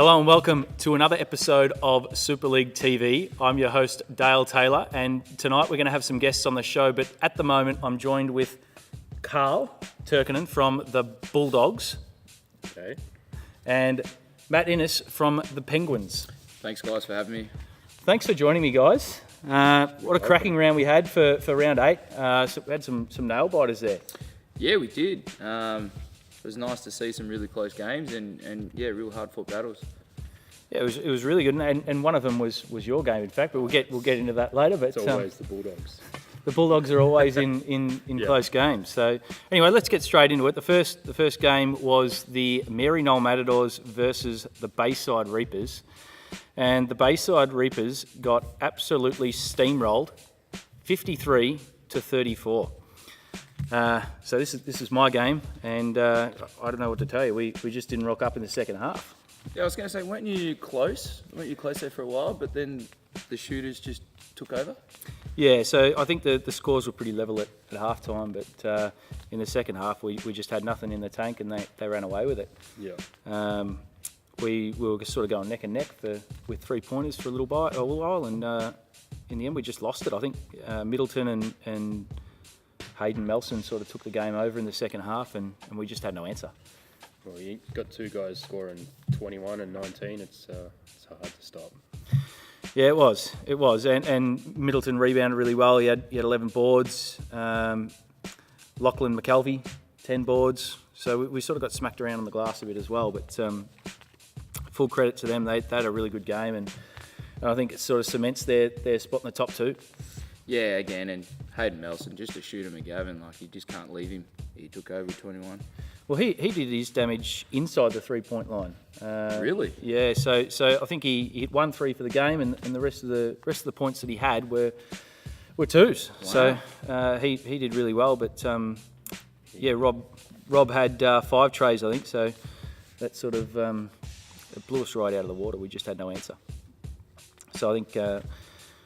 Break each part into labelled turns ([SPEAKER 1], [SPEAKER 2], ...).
[SPEAKER 1] Hello and welcome to another episode of Super League TV. I'm your host, Dale Taylor, and tonight we're going to have some guests on the show, but at the moment I'm joined with Karl Tirkkonem from the Bulldogs.
[SPEAKER 2] Okay.
[SPEAKER 1] And Matt Innes from the Penguins.
[SPEAKER 3] Thanks, guys, for having me.
[SPEAKER 1] Thanks for joining me, guys. What a cracking round we had for round 8. So we had some nail biters there.
[SPEAKER 3] Yeah, we did. It was nice to see some really close games and real hard-fought battles.
[SPEAKER 1] Yeah, it was really good, and one of them was your game, in fact. But we'll get into that later. But
[SPEAKER 2] It's always the Bulldogs.
[SPEAKER 1] The Bulldogs are always in close games. So anyway, let's get straight into it. The first game was the Mary Knoll Matadors versus the Bayside Reapers, and the Bayside Reapers got absolutely steamrolled, 53-34. So this is my game, and I don't know what to tell you. We just didn't rock up in the second half.
[SPEAKER 3] Yeah, I was going to say, weren't you close? Weren't you close there for a while, but then the shooters just took over?
[SPEAKER 1] Yeah, so I think the scores were pretty level at half-time, but in the second half we just had nothing in the tank, and they ran away with it.
[SPEAKER 2] Yeah.
[SPEAKER 1] We were sort of going neck and neck with 3-pointers for a little while, and in the end we just lost it. I think Middleton and Hayden Melson sort of took the game over in the second half, and we just had no answer.
[SPEAKER 2] Well, you got two guys scoring 21 and 19. It's hard to stop.
[SPEAKER 1] Yeah, it was, and Middleton rebounded really well. He had 11 boards. Lachlan McKelvey, 10 boards. So we sort of got smacked around on the glass a bit as well. But full credit to them. They had a really good game, and I think it sort of cements their spot in the top 2.
[SPEAKER 3] Yeah, again, and Hayden Melson, just a shooter McGavin, like you just can't leave him. He took over 21.
[SPEAKER 1] Well, he did his damage inside the 3-point line.
[SPEAKER 3] Really?
[SPEAKER 1] Yeah. So I think he hit 1 3 for the game, and the rest of the points that he had were twos. Wow. So he did really well. But Rob had 5 trays, I think. So that sort of it blew us right out of the water. We just had no answer. So I think.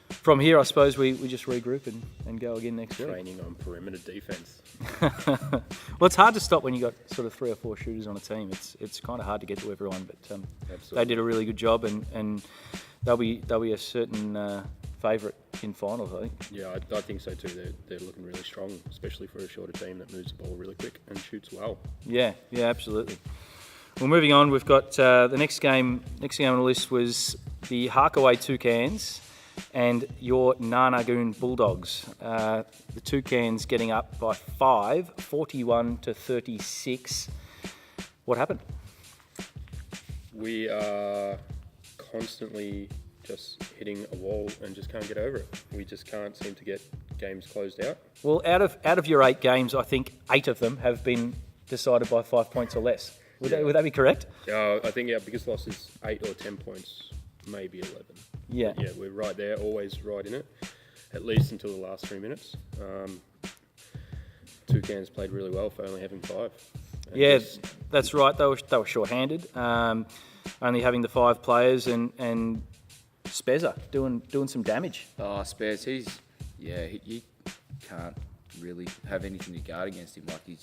[SPEAKER 1] From here, I suppose we just regroup and go again next week.
[SPEAKER 2] Training on perimeter defence.
[SPEAKER 1] Well, it's hard to stop when you got sort of 3 or 4 shooters on a team. It's kind of hard to get to everyone, but they did a really good job, and they'll be a certain favourite in finals, I think.
[SPEAKER 2] Yeah, I think so too. They're looking really strong, especially for a shorter team that moves the ball really quick and shoots well. Yeah,
[SPEAKER 1] absolutely. Well, moving on, we've got the next game on the list was the Harkaway Toucans and your Narnagoon Bulldogs. The Toucans getting up by 5, 41-36. What happened?
[SPEAKER 2] We are constantly just hitting a wall and just can't get over it. We just can't seem to get games closed out.
[SPEAKER 1] Well, out of your 8 games, I think 8 of them have been decided by 5 points or less. Would that be correct?
[SPEAKER 2] Yeah, I think our biggest loss is 8 or 10 points, maybe 11.
[SPEAKER 1] Yeah.
[SPEAKER 2] Yeah, we're right there, always right in it, at least until the last 3 minutes. Toucans played really well for only having 5.
[SPEAKER 1] Yeah, that's right. They were short-handed, only having the 5 players, and Spezza doing some damage.
[SPEAKER 3] Oh, Spez, you can't really have anything to guard against him. Like, he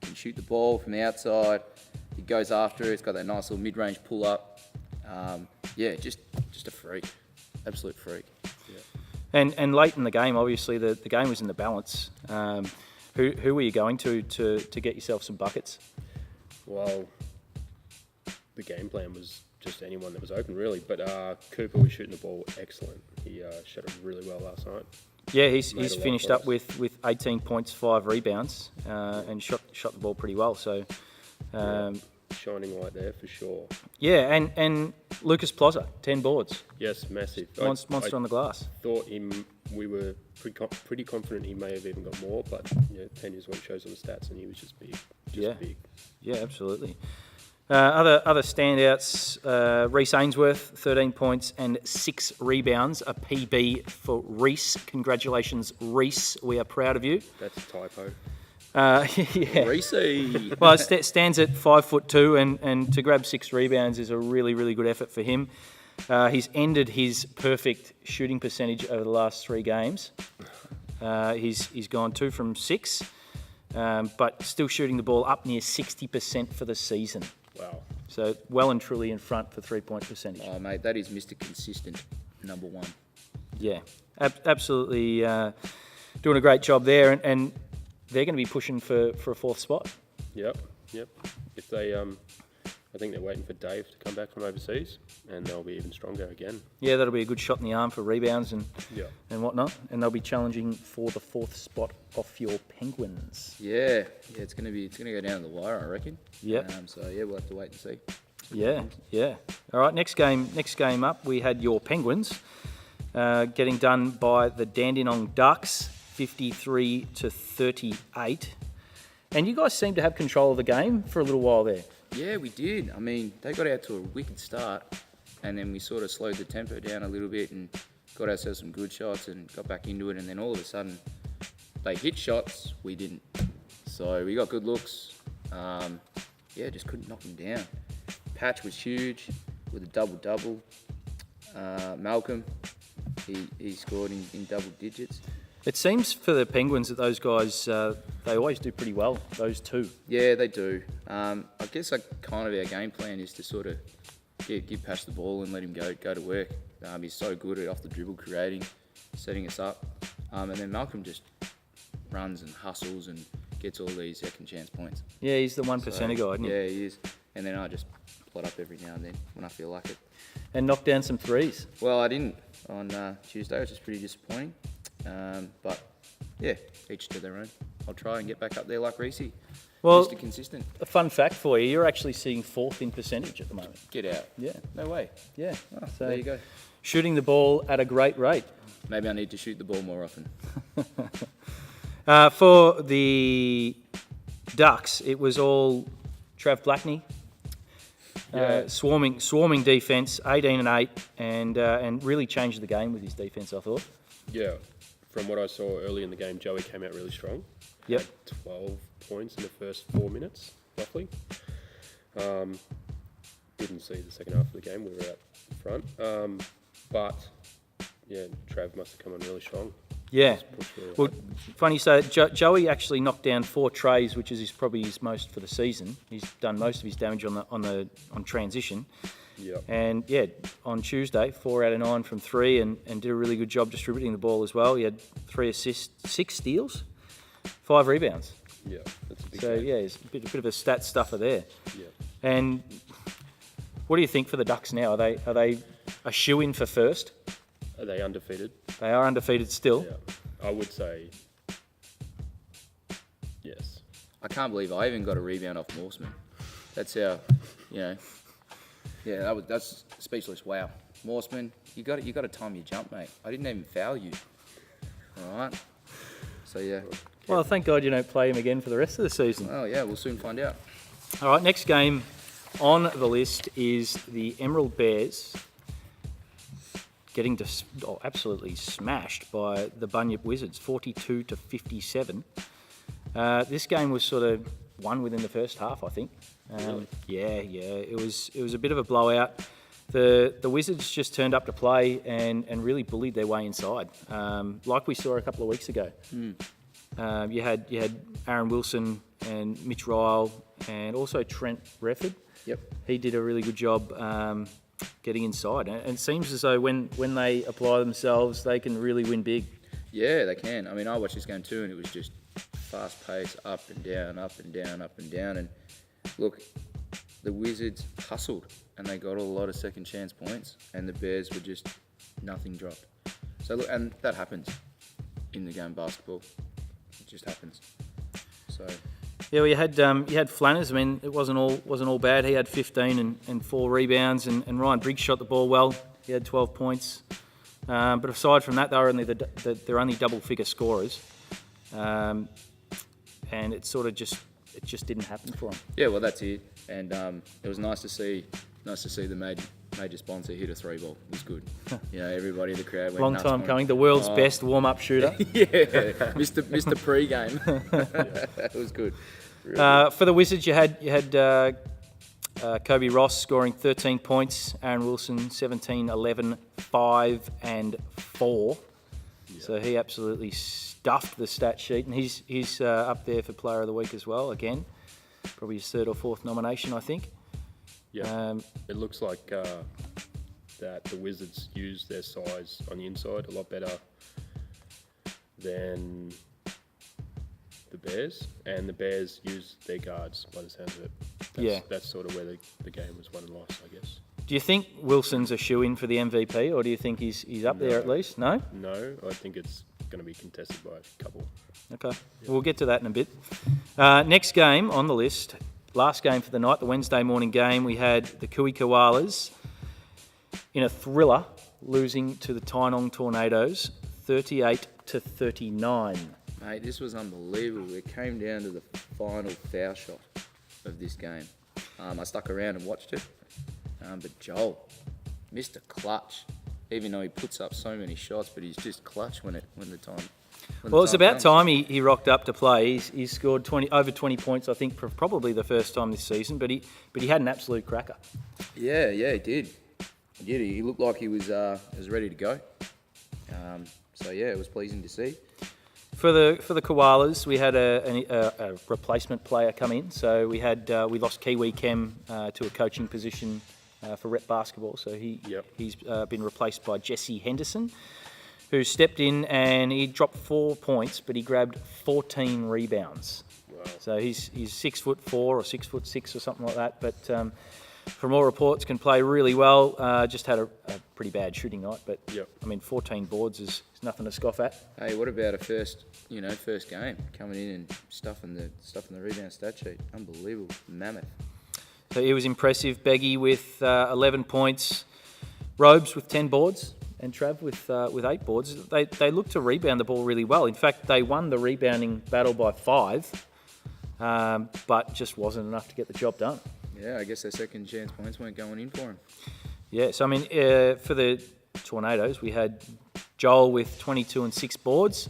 [SPEAKER 3] can shoot the ball from the outside. He goes after it. It's got that nice little mid-range pull-up. Just a freak, absolute freak.
[SPEAKER 2] Yeah.
[SPEAKER 1] And late in the game, obviously the game was in the balance. Who were you going to get yourself some buckets?
[SPEAKER 2] Well, the game plan was just anyone that was open, really. But Cooper was shooting the ball excellent. He shot it really well last night. Yeah,
[SPEAKER 1] he's finished up with 18 points, 5 rebounds, and shot the ball pretty well. So.
[SPEAKER 2] Shining light there for sure.
[SPEAKER 1] Yeah, and Lucas Plozza, 10 boards.
[SPEAKER 2] Yes, massive.
[SPEAKER 1] Monster on the glass.
[SPEAKER 2] Thought we were pretty confident he may have even got more, but 10 is what it shows on the stats, and he was just big. Big.
[SPEAKER 1] Yeah, absolutely. Other standouts, Reece Ainsworth, 13 points and 6 rebounds, a PB for Reece. Congratulations, Reece. We are proud of you.
[SPEAKER 2] That's a typo.
[SPEAKER 1] Yeah.
[SPEAKER 3] Reece.
[SPEAKER 1] Well, it stands at 5'2", and to grab 6 rebounds is a really, really good effort for him. He's ended his perfect shooting percentage over the last 3 games. He's gone 2 from 6, but still shooting the ball up near 60% for the season.
[SPEAKER 2] Wow.
[SPEAKER 1] So well and truly in front for 3-point percentage.
[SPEAKER 3] Oh, mate, that is Mr. Consistent, number 1.
[SPEAKER 1] Yeah, absolutely doing a great job there, and they're going to be pushing for a 4th spot.
[SPEAKER 2] Yep. If they, I think they're waiting for Dave to come back from overseas, and they'll be even stronger again.
[SPEAKER 1] Yeah, that'll be a good shot in the arm for rebounds and whatnot, and they'll be challenging for the 4th spot off your Penguins.
[SPEAKER 3] Yeah, it's gonna go down to the wire, I reckon.
[SPEAKER 1] Yep.
[SPEAKER 3] So yeah, we'll have to wait and see.
[SPEAKER 1] Yeah. All right, next game up, we had your Penguins getting done by the Dandenong Ducks, 53-38, and you guys seem to have control of the game for a little while there.
[SPEAKER 3] Yeah, we did. I mean, they got out to a wicked start, and then we sort of slowed the tempo down a little bit and got ourselves some good shots and got back into it. And then all of a sudden, they hit shots, we didn't. So we got good looks. Just couldn't knock them down. Patch was huge with a double-double. Malcolm, he scored in double digits.
[SPEAKER 1] It seems for the Penguins that those guys, they always do pretty well, those two.
[SPEAKER 3] Yeah, they do. I guess kind of our game plan is to sort of give Patch the ball and let him go to work. He's so good at off the dribble creating, setting us up. And then Malcolm just runs and hustles and gets all these second chance points.
[SPEAKER 1] Yeah, he's the 1%er guy, isn't he?
[SPEAKER 3] Yeah, he is. And then I just plot up every now and then when I feel like it.
[SPEAKER 1] And knock down some threes.
[SPEAKER 3] Well, I didn't on Tuesday, which is pretty disappointing. But yeah, each to their own. I'll try and get back up there like Reese.
[SPEAKER 1] Well,
[SPEAKER 3] Mr. Consistent.
[SPEAKER 1] A fun fact for you, you're actually seeing 4th in percentage at the moment.
[SPEAKER 3] Get out.
[SPEAKER 1] Yeah.
[SPEAKER 3] No way.
[SPEAKER 1] Yeah.
[SPEAKER 3] Oh,
[SPEAKER 1] So
[SPEAKER 3] there you go.
[SPEAKER 1] shooting the ball at a great rate.
[SPEAKER 3] Maybe I need to shoot the ball more often.
[SPEAKER 1] For the Ducks, it was all Trav Blackney. Swarming defence, 18-8, and really changed the game with his defence, I thought.
[SPEAKER 2] Yeah. From what I saw early in the game, Joey came out really strong.
[SPEAKER 1] Yep.
[SPEAKER 2] Had 12 points in the first 4 minutes, roughly. Didn't see the second half of the game. We were out front. But, yeah, Trav must have come on really strong.
[SPEAKER 1] Yeah. Well, funny you say that. Joey actually knocked down 4 trays, which is probably his most for the season. He's done most of his damage on transition.
[SPEAKER 2] Yeah.
[SPEAKER 1] And yeah, on Tuesday, 4 out of 9 from 3, and did a really good job distributing the ball as well. He had 3 assists, 6 steals, 5 rebounds.
[SPEAKER 2] Yeah, that's a big
[SPEAKER 1] So
[SPEAKER 2] game.
[SPEAKER 1] yeah, he's a bit of a stat stuffer there.
[SPEAKER 2] Yeah.
[SPEAKER 1] And what do you think for the Ducks now? Are they a shoe-in for first?
[SPEAKER 2] Are they undefeated?
[SPEAKER 1] They are undefeated still.
[SPEAKER 2] Yeah. I would say yes.
[SPEAKER 3] I can't believe I even got a rebound off Morseman. That's how, Yeah, that's speechless. Wow, Morseman, you got to time your jump, mate. I didn't even foul you. All right. So yeah.
[SPEAKER 1] Well, thank God you don't play him again for the rest of the season.
[SPEAKER 3] Oh yeah, we'll soon find out.
[SPEAKER 1] All right, next game on the list is the Emerald Bears getting absolutely smashed by the Bunyip Wizards, 42-57. This game was sort of won within the first half, I think.
[SPEAKER 2] Really?
[SPEAKER 1] Yeah. It was a bit of a blowout. The Wizards just turned up to play and really bullied their way inside, like we saw a couple of weeks ago. You had Aaron Wilson and Mitch Ryle and also Trent Refford.
[SPEAKER 3] Yep.
[SPEAKER 1] He did a really good job getting inside, and it seems as though when they apply themselves, they can really win big.
[SPEAKER 3] Yeah, they can. I mean, I watched this game too, and it was just fast pace, up and down, up and down, up and down. And look, the Wizards hustled, and they got a lot of second chance points, and the Bears were just nothing dropped. So look, and that happens in the game of basketball. It just happens. So.
[SPEAKER 1] Yeah, well, you had Flanners. I mean, it wasn't all bad. He had 15 and 4 rebounds, and Ryan Briggs shot the ball well. He had 12 points. But aside from that, they were only they're only double-figure scorers, and it sort of just didn't happen for them.
[SPEAKER 3] Yeah, well, that's it. And it was nice to see the major sponsor hit a 3-ball. It was good. Everybody in the crowd went
[SPEAKER 1] Long
[SPEAKER 3] nuts
[SPEAKER 1] time
[SPEAKER 3] for
[SPEAKER 1] coming.
[SPEAKER 3] him.
[SPEAKER 1] The world's best warm-up shooter.
[SPEAKER 3] Yeah, Mr. Pre-game. It was good. Really
[SPEAKER 1] For the Wizards, you had Kobe Ross scoring 13 points, Aaron Wilson 17, 11, 5 and 4. Yeah. So he absolutely stuffed the stat sheet, and he's up there for Player of the Week as well. Again, probably his 3rd or 4th nomination, I think.
[SPEAKER 2] Yeah. It looks like that the Wizards use their size on the inside a lot better than the Bears, and the Bears use their guards by the sounds of it. That's sort of where the game was won and lost, I guess.
[SPEAKER 1] Do you think Wilson's a shoe-in for the MVP, or do you think he's up there at least? No?
[SPEAKER 2] No, I think it's going to be contested by a couple.
[SPEAKER 1] Okay, we'll get to that in a bit. Next game on the list, last game for the night, the Wednesday morning game, we had the Kui Koalas in a thriller, losing to the Tynong Tornadoes, 38-39.
[SPEAKER 3] Mate, this was unbelievable. It came down to the final foul shot of this game. I stuck around and watched it, but Joel, Mr. Clutch, even though he puts up so many shots, but he's just clutch when the time.
[SPEAKER 1] Well, it's about time he rocked up to play. He's scored over 20 points, I think, for probably the first time this season. But he had an absolute cracker.
[SPEAKER 3] Yeah, he did. He looked like he was ready to go. So yeah, it was pleasing to see.
[SPEAKER 1] For the Koalas, we had a replacement player come in. So we lost Kiwi Kem to a coaching position for rep basketball. So he's been replaced by Jesse Henderson, who stepped in and he dropped 4 points, but he grabbed 14 rebounds.
[SPEAKER 2] Wow.
[SPEAKER 1] So he's 6'4" or 6'6" or something like that. But from all reports, can play really well. Just had a pretty bad shooting night, but I mean, 14 boards is nothing to scoff at.
[SPEAKER 3] Hey, what about a first game coming in and stuffing the rebound stat sheet? Unbelievable, mammoth.
[SPEAKER 1] So he was impressive. Beggy with 11 points, Robes with 10 boards, and Trav with 8 boards. They looked to rebound the ball really well. In fact, they won the rebounding battle by 5, but just wasn't enough to get the job done.
[SPEAKER 3] Yeah, I guess their second chance points weren't going in for him.
[SPEAKER 1] Yeah, so I mean, for the Tornadoes, we had Joel with 22 and 6 boards.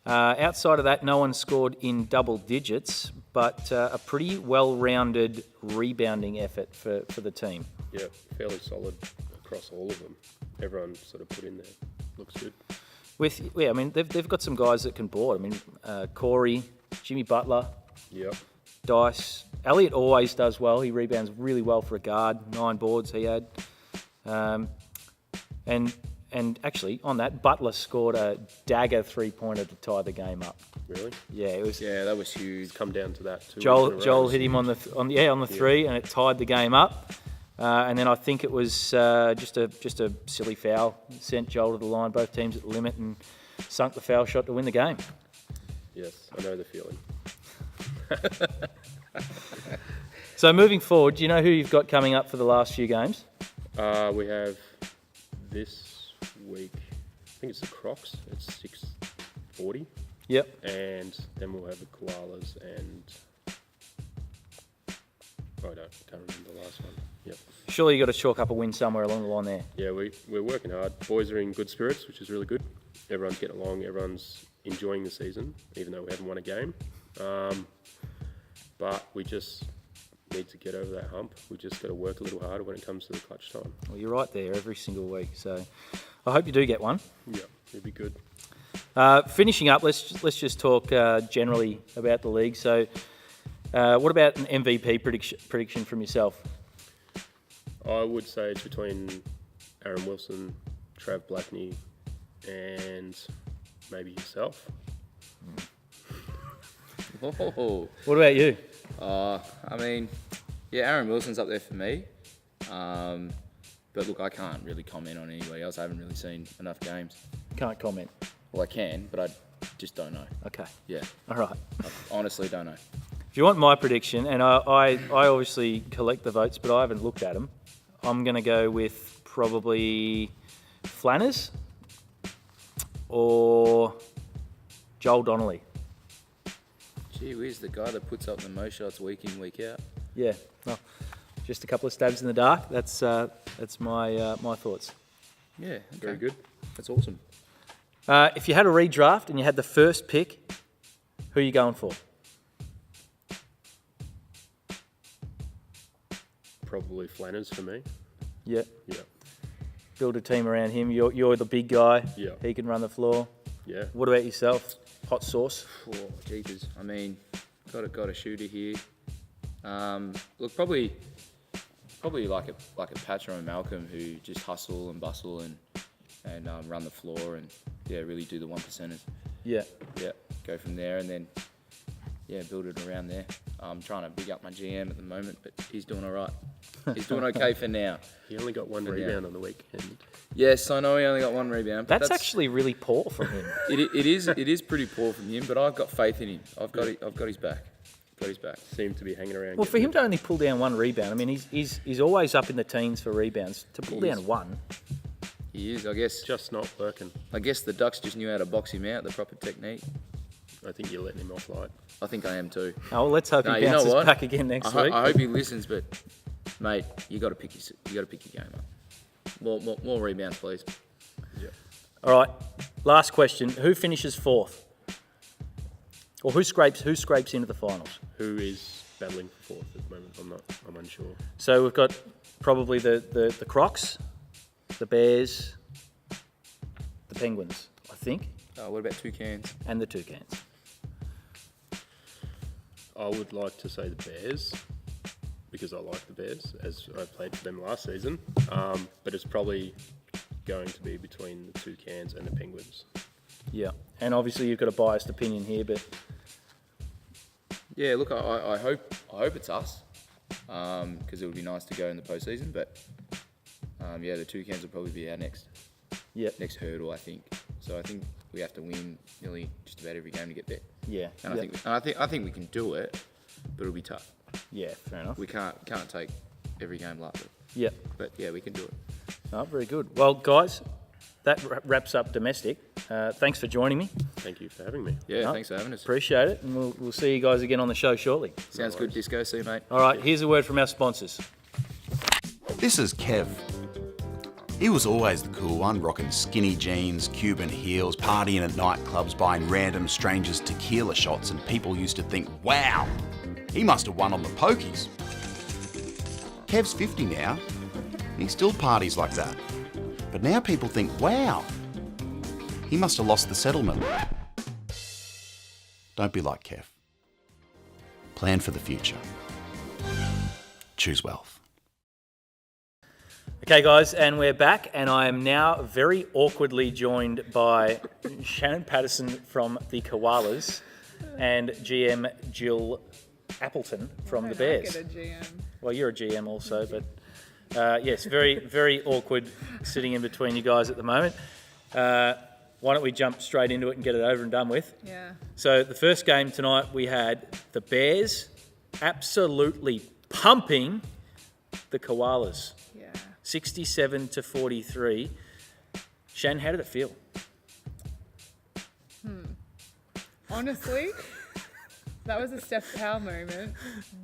[SPEAKER 1] Outside of that, no one scored in double digits, but a pretty well-rounded rebounding effort for the team.
[SPEAKER 2] Yeah, fairly solid across all of them. Everyone sort of put in there. Looks good.
[SPEAKER 1] I mean, they've got some guys that can board. I mean, Corey, Jimmy Butler, Dice. Elliott always does well. He rebounds really well for a guard. 9 boards he had. And actually, on that, Butler scored a dagger 3-pointer to tie the game up.
[SPEAKER 2] Really?
[SPEAKER 1] Yeah, it was.
[SPEAKER 3] Yeah, that was huge.
[SPEAKER 2] It's come down to that too.
[SPEAKER 1] Joel hit him on the 3, and it tied the game up. And then I think it was just a silly foul sent Joel to the line. Both teams at the limit and sunk the foul shot to win the game.
[SPEAKER 2] Yes, I know the feeling.
[SPEAKER 1] So moving forward, do you know who you've got coming up for the last few games?
[SPEAKER 2] We have this week, I think it's the Crocs. It's 6:40.
[SPEAKER 1] Yep.
[SPEAKER 2] And then we'll have the Koalas and I can't remember the last one. Yep.
[SPEAKER 1] Surely you got to chalk up a win somewhere along the line there.
[SPEAKER 2] Yeah, we're working hard. Boys are in good spirits, which is really good. Everyone's getting along. Everyone's enjoying the season, even though we haven't won a game. But we just need to get over that hump. We just got to work a little harder when it comes to the clutch time.
[SPEAKER 1] Well, you're right there every single week. So I hope you do get one.
[SPEAKER 2] Yeah, it'd be good.
[SPEAKER 1] Finishing up, let's just talk generally about the league. So what about an MVP prediction from yourself?
[SPEAKER 2] I would say it's between Aaron Wilson, Trav Blackney, and maybe yourself.
[SPEAKER 3] Oh.
[SPEAKER 1] What about you?
[SPEAKER 3] I mean, yeah, Aaron Wilson's up there for me. But look, I can't really comment on anybody else. I haven't really seen enough games.
[SPEAKER 1] Can't comment.
[SPEAKER 3] Well, I can, but I just don't know.
[SPEAKER 1] Okay.
[SPEAKER 3] Yeah.
[SPEAKER 1] All right.
[SPEAKER 3] I honestly don't know.
[SPEAKER 1] If you want my prediction, and I obviously collect the votes, but I haven't looked at them, I'm going to go with probably Flanners or Joel Donnelly.
[SPEAKER 3] Gee whiz, the guy that puts up the most shots week in, week out.
[SPEAKER 1] Yeah, well, just a couple of stabs in the dark. That's my thoughts.
[SPEAKER 3] Yeah, okay.
[SPEAKER 2] Very good.
[SPEAKER 3] That's awesome.
[SPEAKER 1] If you had a redraft and you had the first pick, who are you going for?
[SPEAKER 2] Probably Flanners for me.
[SPEAKER 1] Yeah.
[SPEAKER 2] Yeah.
[SPEAKER 1] Build a team around him. You're the big guy.
[SPEAKER 2] Yeah.
[SPEAKER 1] He can run the floor.
[SPEAKER 2] Yeah.
[SPEAKER 1] What about yourself? Hot sauce?
[SPEAKER 3] Oh, jeepers. I mean, got a shooter here. Look, probably probably like a Patro and Malcolm who just hustle and bustle and run the floor and really do the 1%ers.
[SPEAKER 1] Yeah.
[SPEAKER 3] Yeah, go from there and then build it around there. I'm trying to big up my GM at the moment, but he's doing all right. He's doing okay for now.
[SPEAKER 2] He only got one rebound on the weekend.
[SPEAKER 3] Yes, I know he only got one rebound. But
[SPEAKER 1] That's actually really poor from him.
[SPEAKER 3] It is pretty poor from him, but I've got faith in him. I've got his back.
[SPEAKER 2] Seemed to be hanging around.
[SPEAKER 1] Well, for him to only pull down one rebound, I mean, he's always up in the teens for rebounds. To pull down one.
[SPEAKER 3] He is, I guess.
[SPEAKER 2] Just not working.
[SPEAKER 3] I guess the Ducks just knew how to box him out, the proper technique.
[SPEAKER 2] I think you're letting him off light.
[SPEAKER 3] I think I am too.
[SPEAKER 1] Oh, well, let's hope he bounces back again next week.
[SPEAKER 3] I hope he listens, but mate, you got to pick your game up. More rebounds, please.
[SPEAKER 2] Yeah.
[SPEAKER 1] All right, last question: who finishes fourth, or who scrapes into the finals?
[SPEAKER 2] Who is battling for fourth at the moment? I'm unsure.
[SPEAKER 1] So we've got probably the Crocs, the Bears, the Penguins, I think,
[SPEAKER 3] What about Toucans?
[SPEAKER 1] and the Toucans.
[SPEAKER 2] I would like to say the Bears, because I like the Bears, as I played for them last season. But it's probably going to be between the Toucans and the Penguins.
[SPEAKER 1] Yeah, and obviously you've got a biased opinion here, but
[SPEAKER 3] Yeah, look, I hope it's us, because it would be nice to go in the postseason. But the Toucans will probably be our next hurdle, I think. So I think we have to win nearly just about every game to get there.
[SPEAKER 1] yeah,
[SPEAKER 3] And I think we can do it, but it'll be tough.
[SPEAKER 1] yeah, fair enough.
[SPEAKER 3] We can't take every game lightly.
[SPEAKER 1] Yeah,
[SPEAKER 3] But yeah, we can do it.
[SPEAKER 1] oh, very good. Well, guys, that wraps up domestic. Thanks for joining me.
[SPEAKER 2] Thank you for having me.
[SPEAKER 3] Yeah,
[SPEAKER 1] No,
[SPEAKER 3] thanks for having us.
[SPEAKER 1] Appreciate it, and we'll see you guys again on the show shortly.
[SPEAKER 3] Sounds good, Disco. See you, mate.
[SPEAKER 1] All right, here's a word from our sponsors.
[SPEAKER 4] This is Kev. He was always the cool one, rocking skinny jeans, Cuban heels, partying at nightclubs, buying random strangers tequila shots, and people used to think, wow, he must have won on the pokies. Kev's 50 now. He still parties like that. But now people think, wow, he must have lost the settlement. Don't be like Kev. Plan for the future. Choose wealth.
[SPEAKER 1] Okay, guys, and we're back, and I am now very awkwardly joined by Shan Patterson from the Koalas and GM Jill Appleton from the Bears.
[SPEAKER 5] I get a GM.
[SPEAKER 1] Well, you're a GM also, but yes, very, very awkward sitting in between you guys at the moment. Why don't we jump straight into it and get it over and done with?
[SPEAKER 5] Yeah.
[SPEAKER 1] So the first game tonight, we had the Bears absolutely pumping the Koalas.
[SPEAKER 5] Yeah.
[SPEAKER 1] 67-43. Shan, how did it feel?
[SPEAKER 5] Honestly, that was a Steph Powell moment,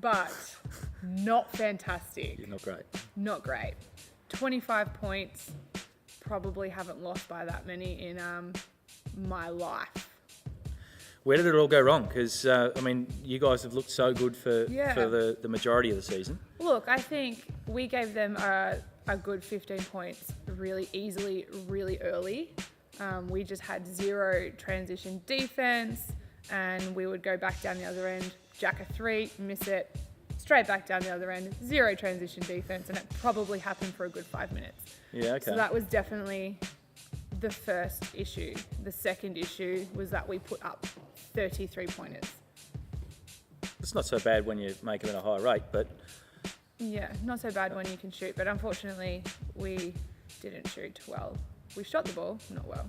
[SPEAKER 5] but not fantastic.
[SPEAKER 1] Not great.
[SPEAKER 5] Not great. 25 points. Probably haven't lost by that many in my life.
[SPEAKER 1] Where did it all go wrong? Because, you guys have looked so good for
[SPEAKER 5] Yeah.
[SPEAKER 1] the majority of the season.
[SPEAKER 5] Look, I think we gave them a good 15 points really easily, really early. We just had zero transition defense, and we would go back down the other end, jack a three, miss it, straight back down the other end, zero transition defense, and it probably happened for a good 5 minutes.
[SPEAKER 1] Yeah, okay.
[SPEAKER 5] So that was definitely the first issue. The second issue was that we put up 33 pointers.
[SPEAKER 1] It's not so bad when you make them at a high rate, but
[SPEAKER 5] Yeah, not so bad when you can shoot, but unfortunately we didn't shoot well. We shot the ball, not well.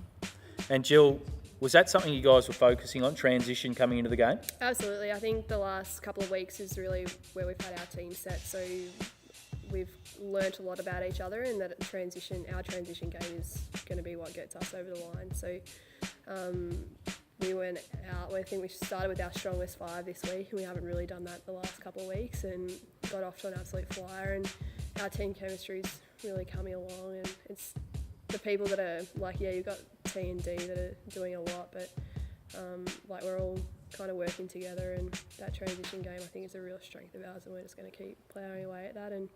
[SPEAKER 1] And Jill, was that something you guys were focusing on, transition coming into the game?
[SPEAKER 6] Absolutely. I think the last couple of weeks is really where we've had our team set. So we've learnt a lot about each other, and that our transition game is going to be what gets us over the line. So we went out, I think we started with our strongest five this week, and we haven't really done that the last couple of weeks, and got off to an absolute flyer, and our team chemistry is really coming along, and it's the people that are like, you've got T and D that are doing a lot, but we're all kind of working together, and that transition game I think is a real strength of ours, and we're just going to keep plowing away at that, and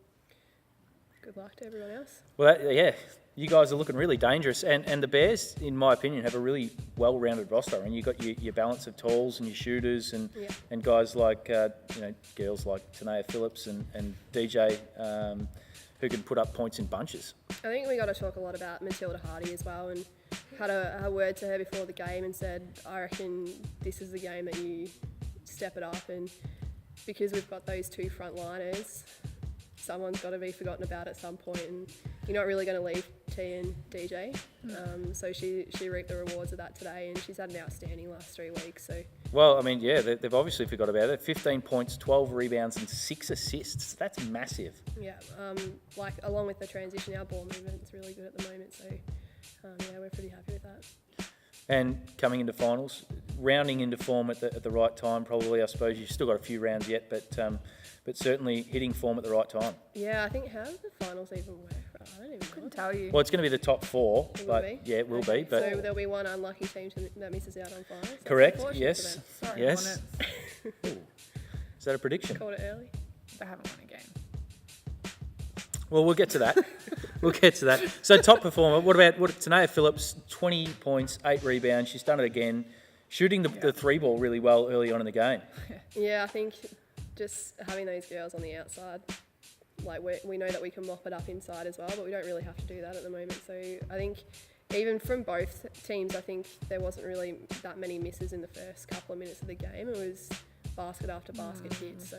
[SPEAKER 6] good luck to everyone else.
[SPEAKER 1] Well, you guys are looking really dangerous, and the Bears, in my opinion, have a really well-rounded roster. And you've got your balance of talls and your shooters, and guys like girls like Tanea Phillips and DJ who can put up points in bunches.
[SPEAKER 6] I think we got to talk a lot about Matilda Hardy as well, and had a word to her before the game and said, I reckon this is the game that you step it up, and because we've got those two front liners, someone's got to be forgotten about at some point, and you're not really going to leave T and DJ. So she reaped the rewards of that today, and she's had an outstanding last 3 weeks. So
[SPEAKER 1] Well, I mean, yeah, they've obviously forgot about it. 15 points, 12 rebounds and 6 assists. That's massive.
[SPEAKER 6] yeah, like along with the transition, our ball movement's really good at the moment. So yeah, we're pretty happy with that.
[SPEAKER 1] And coming into finals, rounding into form at the right time, probably. I suppose you've still got a few rounds yet, but certainly hitting form at the right time.
[SPEAKER 6] Yeah, I think how does the finals even work? I don't even know.
[SPEAKER 5] Couldn't tell you.
[SPEAKER 1] Well, it's going to be the top 4,
[SPEAKER 6] It will
[SPEAKER 1] but
[SPEAKER 6] be?
[SPEAKER 1] yeah, it will
[SPEAKER 6] Okay,
[SPEAKER 1] be. But
[SPEAKER 6] so there'll be one unlucky team that misses out on finals. That's
[SPEAKER 1] correct.
[SPEAKER 6] unfortunate
[SPEAKER 1] Yes.
[SPEAKER 6] for them.
[SPEAKER 5] Sorry,
[SPEAKER 1] Yes.
[SPEAKER 5] Hornets.
[SPEAKER 1] Is that a prediction?
[SPEAKER 6] Called it early.
[SPEAKER 5] They haven't won a game.
[SPEAKER 1] Well, we'll get to that. We'll get to that. So top performer. What about Tanea Phillips? 20 points, 8 rebounds. She's done it again, shooting the 3 ball really well early on in the game.
[SPEAKER 6] Yeah, I think just having those girls on the outside, like we know that we can mop it up inside as well, but we don't really have to do that at the moment. So I think even from both teams, I think there wasn't really that many misses in the first couple of minutes of the game. It was basket after basket hits. So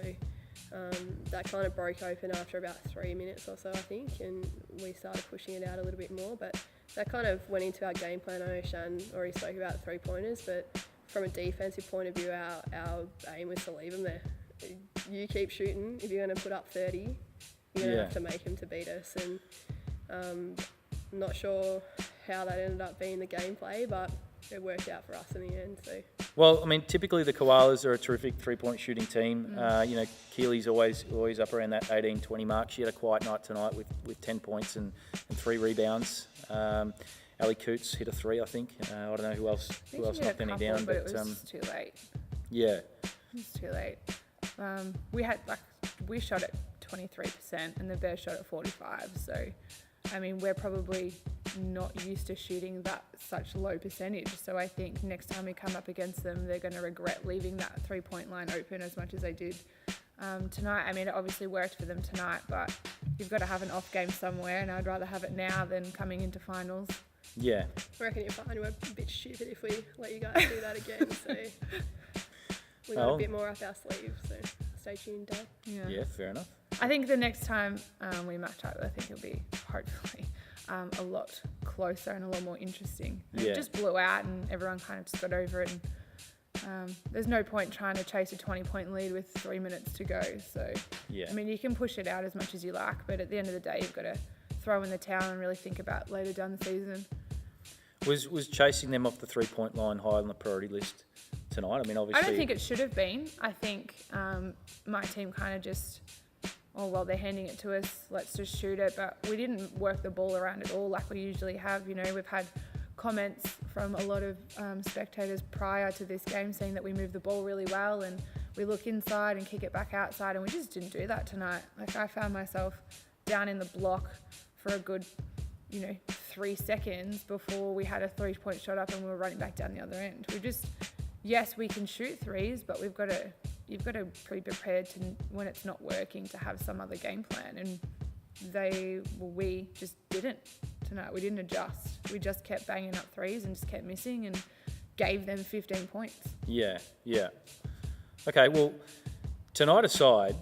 [SPEAKER 6] that kind of broke open after about 3 minutes or so, I think, and we started pushing it out a little bit more. But that kind of went into our game plan. I know Shan already spoke about 3-pointers, but from a defensive point of view, our aim was to leave them there. You keep shooting. If you're going to put up 30, you're going to have to make them to beat us. And I'm not sure how that ended up being the gameplay, but it worked out for us in the end. So.
[SPEAKER 1] Well, I mean, typically the Koalas are a terrific 3-point shooting team. Keely's always up around that 18-20 mark. She had a quiet night tonight with 10 points and 3 rebounds. Ali Coots hit a 3, I think. I don't know who else knocked any down,
[SPEAKER 5] but it was too late.
[SPEAKER 1] Yeah.
[SPEAKER 5] It was too late. We shot at 23% and the Bears shot at 45%. So, I mean, we're probably not used to shooting that such low percentage. So I think next time we come up against them, they're going to regret leaving that 3-point line open as much as they did tonight. I mean, it obviously worked for them tonight, but you've got to have an off game somewhere, and I'd rather have it now than coming into finals.
[SPEAKER 1] Yeah.
[SPEAKER 6] I reckon you'll find we're a bit stupid if we let you guys do that again. So we got a bit more up our sleeve. So stay tuned, Dad.
[SPEAKER 1] Yeah, fair enough.
[SPEAKER 5] I think the next time we match up, I think it'll be hopefully a lot closer and a lot more interesting. It just blew out and everyone kind of just got over it. And there's no point trying to chase a 20-point lead with 3 minutes to go. So, I mean, you can push it out as much as you like, but at the end of the day, you've got to throw in the towel and really think about later down the season.
[SPEAKER 1] Was chasing them off the 3-point line high on the priority list tonight? I mean, obviously...
[SPEAKER 5] I don't think it should have been. I think my team kind of just... Oh, well, they're handing it to us, let's just shoot it. But we didn't work the ball around at all like we usually have. You know, we've had comments from a lot of spectators prior to this game saying that we move the ball really well and we look inside and kick it back outside, and we just didn't do that tonight. Like, I found myself down in the block for a good, 3 seconds before we had a 3-point shot up and we were running back down the other end. Yes, we can shoot threes, but you've got to be prepared to, when it's not working, to have some other game plan. And we just didn't tonight. We didn't adjust. We just kept banging up threes and just kept missing and gave them 15 points. Yeah.
[SPEAKER 1] Okay, well, tonight aside,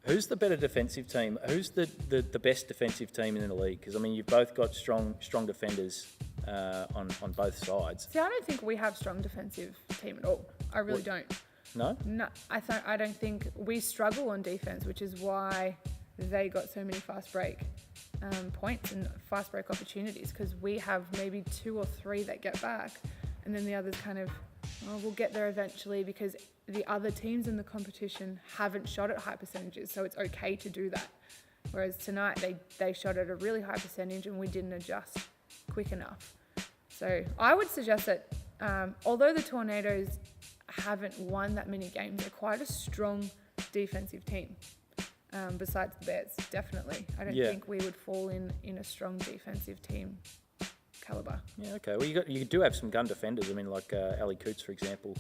[SPEAKER 1] who's the better defensive team? Who's the best defensive team in the league? Because, I mean, you've both got strong defenders on both sides.
[SPEAKER 5] See, I don't think we have strong defensive team at all. I really don't.
[SPEAKER 1] No?
[SPEAKER 5] No, I don't think we struggle on defense, which is why they got so many fast break points and fast break opportunities, because we have maybe 2 or 3 that get back, and then the others kind of, we'll get there eventually, because the other teams in the competition haven't shot at high percentages, so it's okay to do that. Whereas tonight they shot at a really high percentage and we didn't adjust quick enough. So I would suggest that although the Tornadoes haven't won that many games, they're quite a strong defensive team. Besides the Bears, definitely. I don't think we would fall in a strong defensive team calibre.
[SPEAKER 1] Yeah, okay. Well, you do have some gun defenders. I mean, like Ali Coots, for example.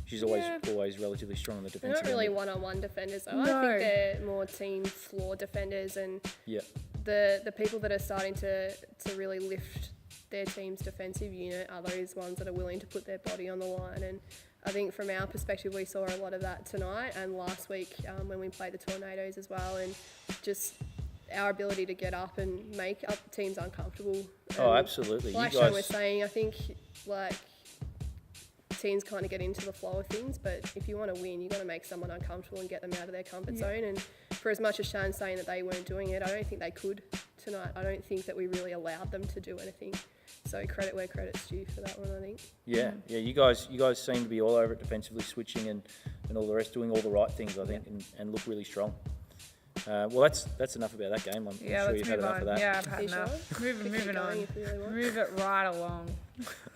[SPEAKER 1] she's always relatively strong on the
[SPEAKER 6] They're
[SPEAKER 1] defensive
[SPEAKER 6] not really
[SPEAKER 1] end.
[SPEAKER 6] one-on-one defenders, though.
[SPEAKER 5] No.
[SPEAKER 6] I think they're more team floor defenders, and
[SPEAKER 1] Yeah.
[SPEAKER 6] the people that are starting to really lift their team's defensive unit are those ones that are willing to put their body on the line. And I think from our perspective, we saw a lot of that tonight and last week when we played the Tornadoes as well, and just our ability to get up and make up teams uncomfortable.
[SPEAKER 1] Oh, absolutely.
[SPEAKER 6] Like
[SPEAKER 1] You
[SPEAKER 6] Shan
[SPEAKER 1] guys,
[SPEAKER 6] was saying, I think like teams kind of get into the flow of things, but if you want to win, you've got to make someone uncomfortable and get them out of their comfort zone. And for as much as Shan's saying that they weren't doing it, I don't think they could tonight. I don't think that we really allowed them to do anything. So credit where credit's due for that one, I think.
[SPEAKER 1] yeah. You guys seem to be all over it defensively, switching and all the rest, doing all the right things, I think, and look really strong. Well, that's enough about that game. I'm
[SPEAKER 5] Yeah,
[SPEAKER 1] sure
[SPEAKER 5] let's
[SPEAKER 1] you've had
[SPEAKER 5] move
[SPEAKER 1] enough
[SPEAKER 5] on.
[SPEAKER 1] of that.
[SPEAKER 5] Yeah, I've
[SPEAKER 6] Are
[SPEAKER 5] had
[SPEAKER 6] you
[SPEAKER 5] enough.
[SPEAKER 6] sure?
[SPEAKER 5] Moving
[SPEAKER 6] Keep
[SPEAKER 5] on.
[SPEAKER 6] going if you really want.
[SPEAKER 5] Move it right along.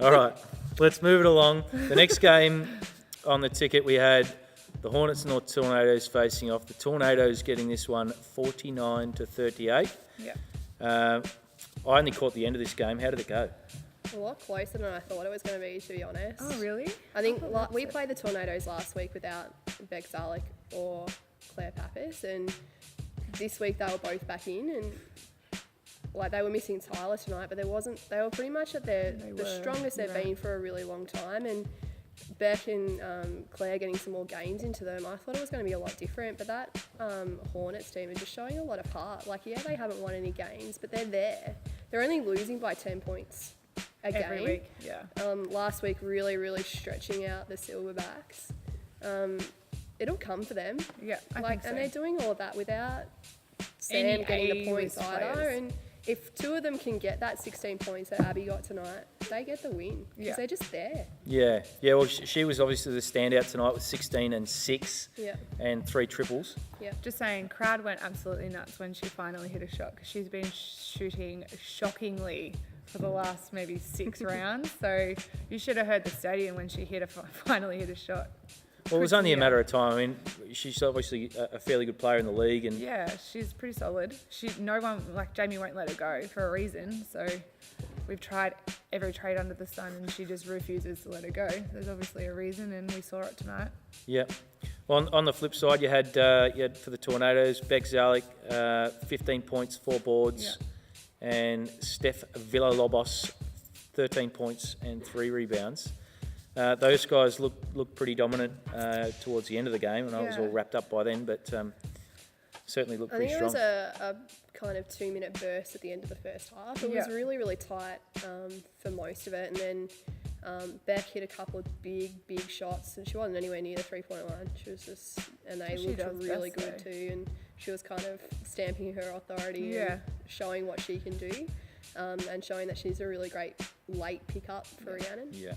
[SPEAKER 1] All right, let's move it along. The next game on the ticket, we had the Hornets and the Tornadoes facing off. The Tornadoes getting this one 49-38.
[SPEAKER 5] Yeah.
[SPEAKER 1] I only caught the end of this game. How did it go?
[SPEAKER 6] A lot closer than I thought it was going to be, to be honest.
[SPEAKER 5] Oh, really?
[SPEAKER 6] I think we played the Tornadoes last week without Beck Zalek or Claire Pappas, and this week they were both back in, and like they were missing Tyler tonight, but they were pretty much at the strongest they've been for a really long time, and Beck and Claire getting some more games into them. I thought it was going to be a lot different, but that Hornets team are just showing a lot of heart. Like, yeah, they haven't won any games, but they're there. They're only losing by 10 points a
[SPEAKER 5] Every
[SPEAKER 6] game.
[SPEAKER 5] week, yeah.
[SPEAKER 6] Last week, really, really stretching out the Silverbacks. It'll come for them.
[SPEAKER 5] Yeah, I
[SPEAKER 6] Like,
[SPEAKER 5] think so.
[SPEAKER 6] and they're doing all of that without Sam
[SPEAKER 5] Any
[SPEAKER 6] getting the
[SPEAKER 5] A-list
[SPEAKER 6] points either.
[SPEAKER 5] players.
[SPEAKER 6] And if two of them can get that 16 points that Abby got tonight, they get the win because
[SPEAKER 5] Yeah.
[SPEAKER 6] they're just there.
[SPEAKER 1] Yeah. Well, she was obviously the standout tonight with 16 and 6
[SPEAKER 6] Yeah.
[SPEAKER 1] and 3 triples.
[SPEAKER 5] Just saying, crowd went absolutely nuts when she finally hit a shot because she's been shooting shockingly for the last maybe 6 rounds. So you should have heard the stadium when she finally hit a shot.
[SPEAKER 1] Well, it was only a
[SPEAKER 5] Yeah.
[SPEAKER 1] matter of time. I mean, she's obviously a fairly good player in the league, and
[SPEAKER 5] Yeah, she's pretty solid. No one, like Jamie, won't let her go for a reason. So we've tried every trade under the sun, and she just refuses to let her go. There's obviously a reason, and we saw it tonight.
[SPEAKER 1] yeah. Well, on the flip side, you had for the Tornadoes, Beck Zalek, 15 points, 4 boards, and Steph Villalobos, 13 points and 3 rebounds. Those guys looked pretty dominant towards the end of the game, and I was all wrapped up by then, but certainly looked
[SPEAKER 6] I
[SPEAKER 1] pretty
[SPEAKER 6] think
[SPEAKER 1] strong.
[SPEAKER 6] it was a kind of 2-minute burst at the end of the first half. It was really, really tight for most of it, and then Beck hit a couple of big shots, and she wasn't anywhere near the 3-point line. She was just, and they
[SPEAKER 5] She
[SPEAKER 6] looked
[SPEAKER 5] does
[SPEAKER 6] really
[SPEAKER 5] best,
[SPEAKER 6] good
[SPEAKER 5] though.
[SPEAKER 6] too, and she was kind of stamping her authority and showing what she can do, and showing that she's a really great late pickup for Rhiannon.
[SPEAKER 1] Yeah.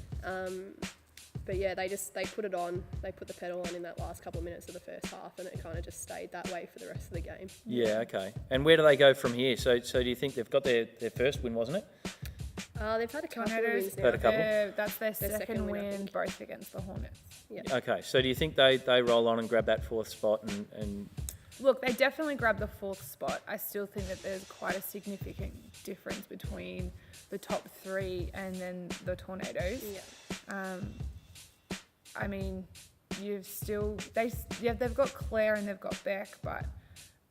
[SPEAKER 6] But yeah, they put it on. They put the pedal on in that last couple of minutes of the first half, and it kind of just stayed that way for the rest of the game.
[SPEAKER 1] Yeah, okay. And where do they go from here? So do you think they've got their first win, wasn't it?
[SPEAKER 6] They've had a couple of
[SPEAKER 5] Tornadoes,
[SPEAKER 6] wins now.
[SPEAKER 1] Had a couple.
[SPEAKER 5] That's their second
[SPEAKER 6] second win, I
[SPEAKER 5] win,
[SPEAKER 6] think.
[SPEAKER 5] both against the Hornets.
[SPEAKER 1] Okay, so do you think they roll on and grab that 4th spot and
[SPEAKER 5] Look, they definitely grabbed the 4th spot. I still think that there's quite a significant difference between the top 3 and then the Tornadoes.
[SPEAKER 6] Yeah.
[SPEAKER 5] I mean, they've got Claire and they've got Beck, but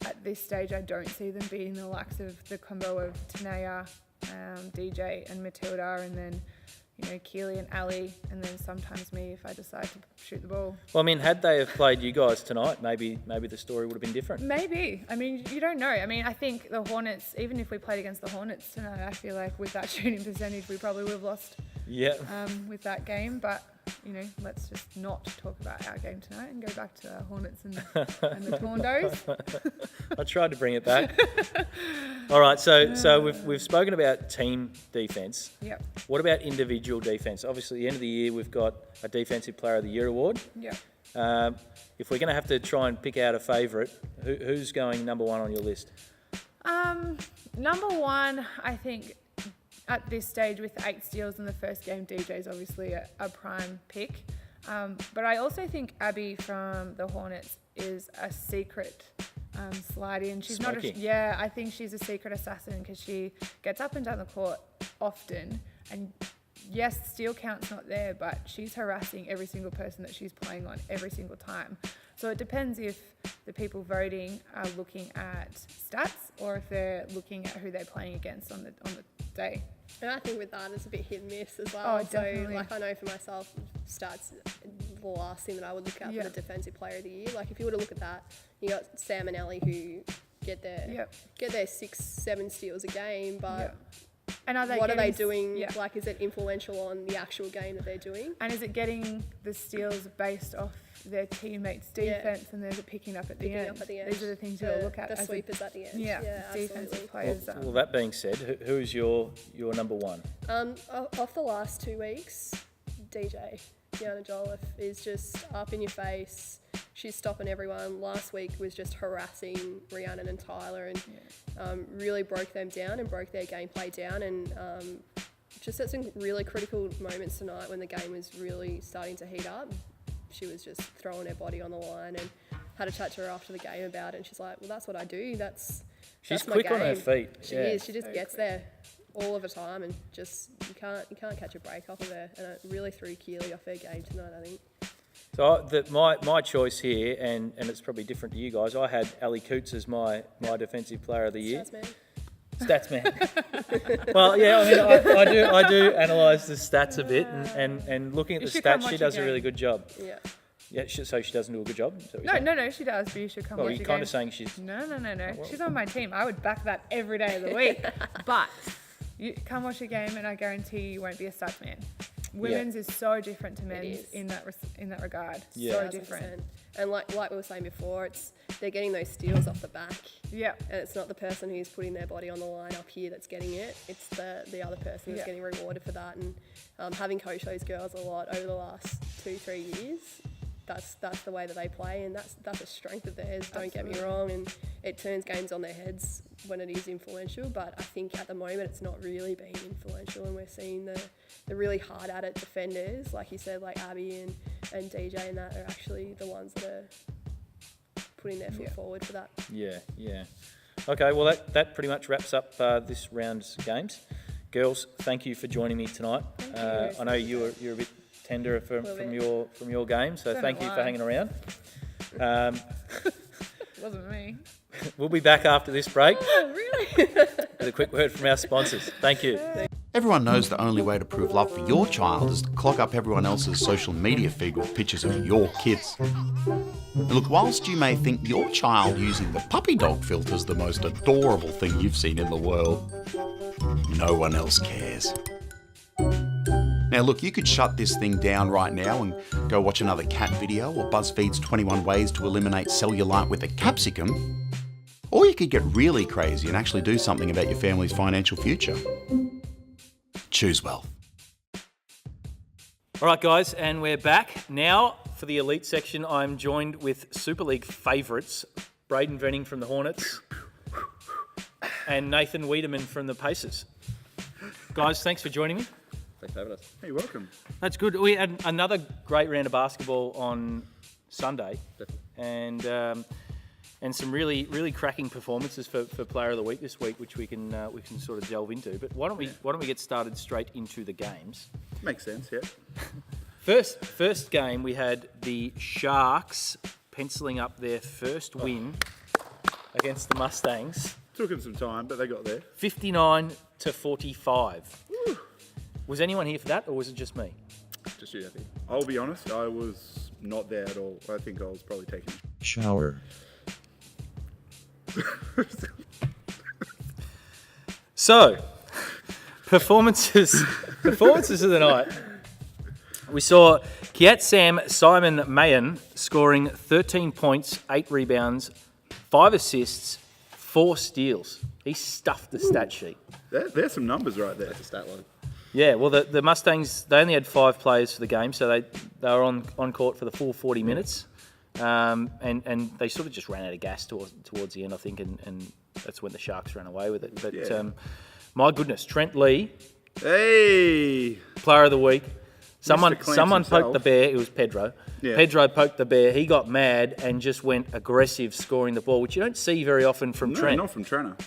[SPEAKER 5] at this stage, I don't see them beating the likes of the combo of Tanea, DJ and Matilda, and then, Keely and Ali, and then sometimes me if I decide to shoot the ball.
[SPEAKER 1] well, I mean, had they have played you guys tonight, maybe the story would have been different.
[SPEAKER 5] Maybe. I mean, you don't know. I mean, I think the Hornets, even if we played against the Hornets tonight, I feel like with that shooting percentage, we probably would have lost
[SPEAKER 1] Yeah.
[SPEAKER 5] with that game. But, let's just not talk about our game tonight and go back to the Hornets and the Tornadoes.
[SPEAKER 1] I tried to bring it back. All right, so we've spoken about team defence.
[SPEAKER 5] Yep.
[SPEAKER 1] What about individual defence? Obviously, at the end of the year, we've got a Defensive Player of the Year award.
[SPEAKER 5] Yep.
[SPEAKER 1] If we're going to have to try and pick out a favourite, who's going number 1 on your list?
[SPEAKER 5] Number 1, I think, at this stage with 8 steals in the first game, DJ's obviously a prime pick. But I also think Abby from the Hornets is a secret slide in. She's
[SPEAKER 1] Smoky.
[SPEAKER 5] I think she's a secret assassin because she gets up and down the court often, and yes, steal count's not there, but she's harassing every single person that she's playing on every single time. So it depends if the people voting are looking at stats or if they're looking at who they're playing against on the day.
[SPEAKER 6] And I think with that, it's a bit hit and miss as well.
[SPEAKER 5] Oh, definitely.
[SPEAKER 6] So, like, I know for myself, stats the last thing that I would look at for the defensive player of the year. Like, if you were to look at that, you got Sam and Ellie who get their 6-7 steals a game, but
[SPEAKER 5] and
[SPEAKER 6] what are they doing? Yeah. Like, is it influential on the actual game that they're doing?
[SPEAKER 5] And is it getting the steals based off their teammates' defense, and there's a picking up at the end? These are the things you'll look at.
[SPEAKER 6] The sweepers at the end.
[SPEAKER 5] Yeah, defensive players.
[SPEAKER 1] Well, that being said, who's your number one?
[SPEAKER 6] Off the last 2 weeks, DJ Deanna Jolliffe is just up in your face. She's stopping everyone. Last week was just harassing Rhiannon and Tyler, and really broke them down and broke their gameplay down, and just at some really critical moments tonight when the game was really starting to heat up. She was just throwing her body on the line, and had a chat to her after the game about it, and she's like, well, that's what I do.
[SPEAKER 1] She's quick on her feet.
[SPEAKER 6] She is. She just gets there all of the time, and just you can't catch a break off of her. And it really threw Keely off her game tonight, I think.
[SPEAKER 1] So my choice here, and it's probably different to you guys, I had Ali Coots as my defensive player of the year. Stats man. Well, yeah, I mean, I do analyse the stats a bit, and looking at the stats, she does a really good job. Yeah. Yeah, so she doesn't do a good job?
[SPEAKER 5] No, she does, but you should come watch a game.
[SPEAKER 1] You're kind of saying she's...
[SPEAKER 5] No. Well, she's on my team. I would back that every day of the week. But you come watch a game, and I guarantee you won't be a stats man. Women's is so different to men's in that regard. Yeah. So different.
[SPEAKER 6] And like we were saying before, they're getting those steals off the back.
[SPEAKER 5] Yeah. And
[SPEAKER 6] it's not the person who's putting their body on the line up here that's getting it. It's the other person who's getting rewarded for that. And having coached those girls a lot over the last 2-3 years, that's the way that they play, and that's a strength of theirs. Don't get me wrong, and it turns games on their heads when it is influential. But I think at the moment it's not really being influential, and we're seeing the really hard at it defenders, like you said, like Abby and DJ, and that are actually the ones that are putting their foot forward for that. Yeah.
[SPEAKER 1] Okay, well that pretty much wraps up this round's games. Girls, thank you for joining me tonight. I know you're a bit tender from your game, so thank you for hanging around.
[SPEAKER 5] Wasn't me.
[SPEAKER 1] We'll be back after this break.
[SPEAKER 5] Oh, really?
[SPEAKER 1] With a quick word from our sponsors. Thank you.
[SPEAKER 4] Everyone knows the only way to prove love for your child is to clog up everyone else's social media feed with pictures of your kids. And look, whilst you may think your child using the puppy dog filter is the most adorable thing you've seen in the world, no one else cares. Now look, you could shut this thing down right now and go watch another cat video or BuzzFeed's 21 Ways to Eliminate Cellulite with a Capsicum. Or you could get really crazy and actually do something about your family's financial future. Choose well.
[SPEAKER 1] All right, guys, and we're back. Now, for the elite section, I'm joined with Super League favourites, Braden Venning from the Hornets and Nathan Weideman from the Pacers. Guys, thanks for joining me.
[SPEAKER 2] Thanks for having us.
[SPEAKER 7] Hey, welcome.
[SPEAKER 1] That's good. We had another great round of basketball on Sunday, and some really, really cracking performances for Player of the Week this week, which we can sort of delve into. But why don't we get started straight into the games?
[SPEAKER 7] Makes sense, yeah.
[SPEAKER 1] First game, we had the Sharks penciling up their first win against the Mustangs.
[SPEAKER 7] Took them some time, but they got there.
[SPEAKER 1] 59-45. Woo. Was anyone here for that, or was it just me?
[SPEAKER 2] Just you, I think.
[SPEAKER 7] I'll be honest, I was not there at all. I think I was probably taking a
[SPEAKER 4] shower.
[SPEAKER 1] So, performances of the night. We saw Kiat Sam Simon Mayen scoring 13 points, 8 rebounds, 5 assists, 4 steals. He stuffed the stat sheet.
[SPEAKER 7] There's some numbers right there.
[SPEAKER 2] That's a stat line.
[SPEAKER 1] Yeah, well, the Mustangs, they only had 5 players for the game, so they were on court for the full 40 minutes. And they sort of just ran out of gas towards the end, I think, and that's when the Sharks ran away with it. But my goodness, Trent Lee,
[SPEAKER 7] hey,
[SPEAKER 1] Player of the Week. Someone
[SPEAKER 7] himself.
[SPEAKER 1] poked the bear. It was Pedro. Yeah. Pedro poked the bear. He got mad and just went aggressive, scoring the ball, which you don't see very often from Trent.
[SPEAKER 7] Not from Trenner.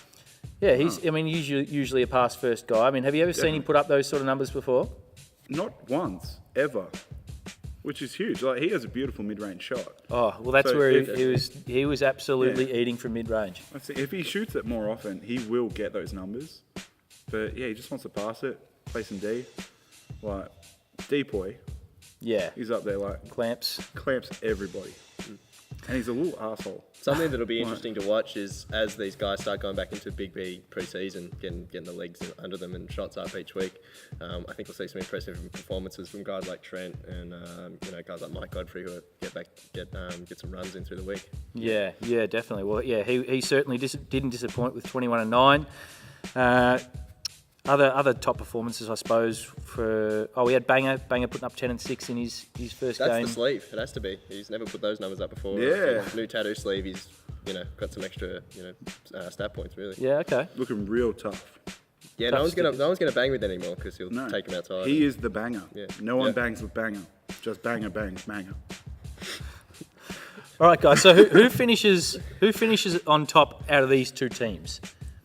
[SPEAKER 1] Yeah, he's. I mean, usually a pass first guy. I mean, have you ever seen him put up those sort of numbers before?
[SPEAKER 7] Not once, ever. Which is huge. Like, he has a beautiful mid-range shot.
[SPEAKER 1] Oh, well, that's
[SPEAKER 7] So
[SPEAKER 1] where
[SPEAKER 7] if-
[SPEAKER 1] he was absolutely eating from mid-range.
[SPEAKER 7] I think if he shoots it more often, he will get those numbers. But yeah, he just wants to pass it, play some D. Like, Depoy,
[SPEAKER 1] Yeah.
[SPEAKER 7] he's up there, like,
[SPEAKER 1] Clamps.
[SPEAKER 7] clamps everybody. And he's a little asshole.
[SPEAKER 2] Something that'll be interesting to watch is as these guys start going back into Big B pre-season, getting the legs under them and shots up each week. I think we'll see some impressive performances from guys like Trent and guys like Mike Godfrey who get some runs in through the week.
[SPEAKER 1] Yeah, definitely. Well, yeah, he certainly didn't disappoint with 21 and 9. Other top performances, I suppose. We had Banger putting up 10 and 6 in his first
[SPEAKER 2] That's
[SPEAKER 1] game.
[SPEAKER 2] the sleeve. It has to be. He's never put those numbers up before.
[SPEAKER 7] Yeah.
[SPEAKER 2] New tattoo sleeve. He's got some extra stat points really.
[SPEAKER 1] Yeah, okay.
[SPEAKER 7] Looking real tough.
[SPEAKER 2] Yeah,
[SPEAKER 1] Tough
[SPEAKER 2] no one's gonna bang with it anymore because he'll
[SPEAKER 7] No.
[SPEAKER 2] take him outside.
[SPEAKER 7] He is the banger.
[SPEAKER 2] Yeah.
[SPEAKER 7] No one
[SPEAKER 2] Yeah.
[SPEAKER 7] bangs with Banger. Just Banger bangs Banger.
[SPEAKER 1] All right, guys. So who finishes on top out of these two teams?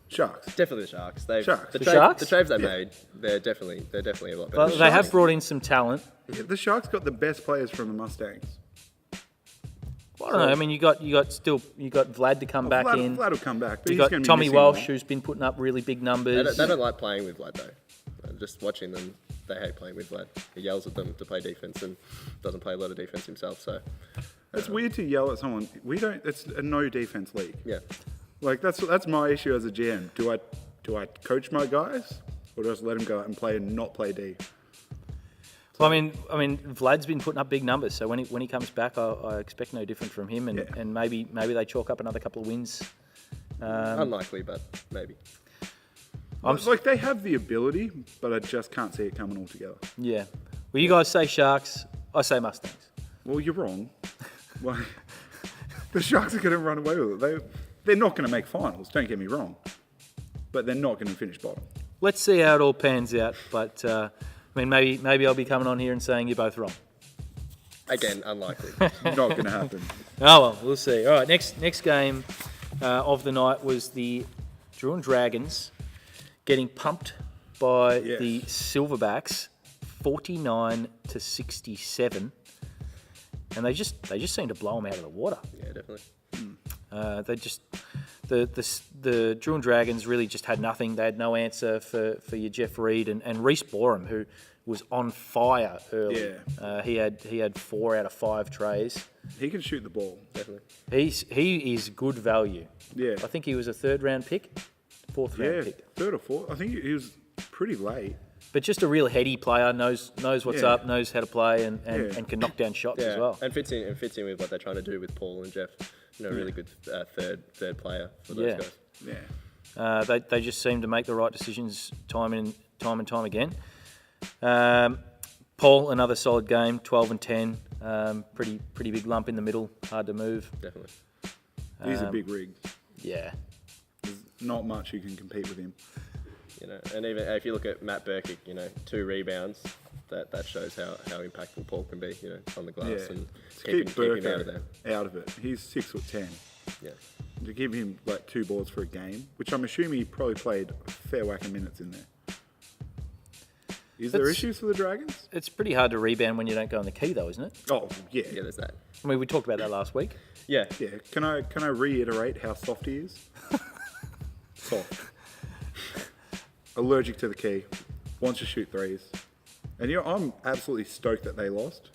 [SPEAKER 7] Sharks.
[SPEAKER 2] Definitely the Sharks.
[SPEAKER 7] Sharks.
[SPEAKER 1] The Sharks?
[SPEAKER 2] The trades they made, they're definitely a lot better.
[SPEAKER 1] Well, they have brought in some talent.
[SPEAKER 7] Yeah, the Sharks got the best players from the Mustangs.
[SPEAKER 1] I don't know. I mean, you got Vlad to come back in.
[SPEAKER 7] Vlad will come back. But
[SPEAKER 1] You
[SPEAKER 7] he's
[SPEAKER 1] got
[SPEAKER 7] gonna be
[SPEAKER 1] Tommy
[SPEAKER 7] missing
[SPEAKER 1] Walsh,
[SPEAKER 7] more.
[SPEAKER 1] who's been putting up really big
[SPEAKER 2] They
[SPEAKER 1] numbers.
[SPEAKER 2] don't like playing with Vlad though. Just watching them, they hate playing with Vlad. He yells at them to play defense and doesn't play a lot of defense himself. So
[SPEAKER 7] It's weird to yell at someone. It's a no defense league.
[SPEAKER 2] yeah,
[SPEAKER 7] Like that's my issue as a GM. Do I coach my guys or just let them go out and play and not play D?
[SPEAKER 1] Well, I mean, Vlad's been putting up big numbers, so when he comes back, I expect no different from him, and,
[SPEAKER 7] Yeah.
[SPEAKER 1] and maybe they chalk up another couple of wins.
[SPEAKER 2] unlikely, but maybe.
[SPEAKER 7] Like they have the ability, but I just can't see it coming all together.
[SPEAKER 1] Yeah. Well, you guys say Sharks, I say Mustangs.
[SPEAKER 7] Well, you're wrong. Like, the Sharks are going to run away with it. They're not going to make finals. Don't get me wrong, but they're not going to finish bottom.
[SPEAKER 1] Let's see how it all pans out, but maybe I'll be coming on here and saying you're both wrong.
[SPEAKER 2] Again, unlikely.
[SPEAKER 7] Not going to happen.
[SPEAKER 1] Oh well, we'll see. All right, next game of the night was the Drew and Dragons getting pumped by
[SPEAKER 7] Yes.
[SPEAKER 1] the Silverbacks, 49-67, and they just seemed to blow them out of the water.
[SPEAKER 2] Yeah, definitely.
[SPEAKER 1] The Drew and Dragons really just had nothing. They had no answer for your Jeff Reed and Reece Boreham, who was on fire early.
[SPEAKER 7] Yeah.
[SPEAKER 1] He had 4 out of 5 trays.
[SPEAKER 7] He can shoot the ball.
[SPEAKER 2] Definitely.
[SPEAKER 1] He is good value.
[SPEAKER 7] Yeah.
[SPEAKER 1] I think he was a 3rd round pick, 4th round
[SPEAKER 7] Yeah,
[SPEAKER 1] pick.
[SPEAKER 7] 3rd or 4th. I think he was pretty late.
[SPEAKER 1] But just a real heady player, knows what's
[SPEAKER 7] Yeah.
[SPEAKER 1] up, knows how to play, and
[SPEAKER 7] Yeah.
[SPEAKER 1] can knock down shots
[SPEAKER 2] Yeah,
[SPEAKER 1] as well.
[SPEAKER 2] and fits in with what they're trying to do with Paul and Jeff. Really good third player for those
[SPEAKER 1] Yeah.
[SPEAKER 2] guys.
[SPEAKER 7] Yeah.
[SPEAKER 1] They just seem to make the right decisions time and time again. Paul, another solid game, 12 and 10. Pretty big lump in the middle, hard to move.
[SPEAKER 2] Definitely.
[SPEAKER 7] He's a big rig.
[SPEAKER 1] Yeah.
[SPEAKER 7] There's not much who can compete with him.
[SPEAKER 2] And even if you look at Matt Burkick, 2 rebounds, that shows how impactful Paul can be, on the glass
[SPEAKER 7] Yeah.
[SPEAKER 2] and
[SPEAKER 7] To
[SPEAKER 2] keep
[SPEAKER 7] keep
[SPEAKER 2] him out of
[SPEAKER 7] Burko
[SPEAKER 2] there.
[SPEAKER 7] out of it. He's 6'10".
[SPEAKER 2] Yeah.
[SPEAKER 7] To give him like 2 boards for a game, which I'm assuming he probably played a fair whack of minutes in there. Is there
[SPEAKER 1] That's-
[SPEAKER 7] issues for the Dragons?
[SPEAKER 1] It's pretty hard to rebound when you don't go on the key, though, isn't it?
[SPEAKER 7] Oh yeah,
[SPEAKER 2] Yeah, there's that.
[SPEAKER 1] I mean, we talked about that last week.
[SPEAKER 2] Yeah.
[SPEAKER 7] yeah. Can I reiterate how soft he is? Soft. Allergic to the key. Wants to shoot threes. And I'm absolutely stoked that they lost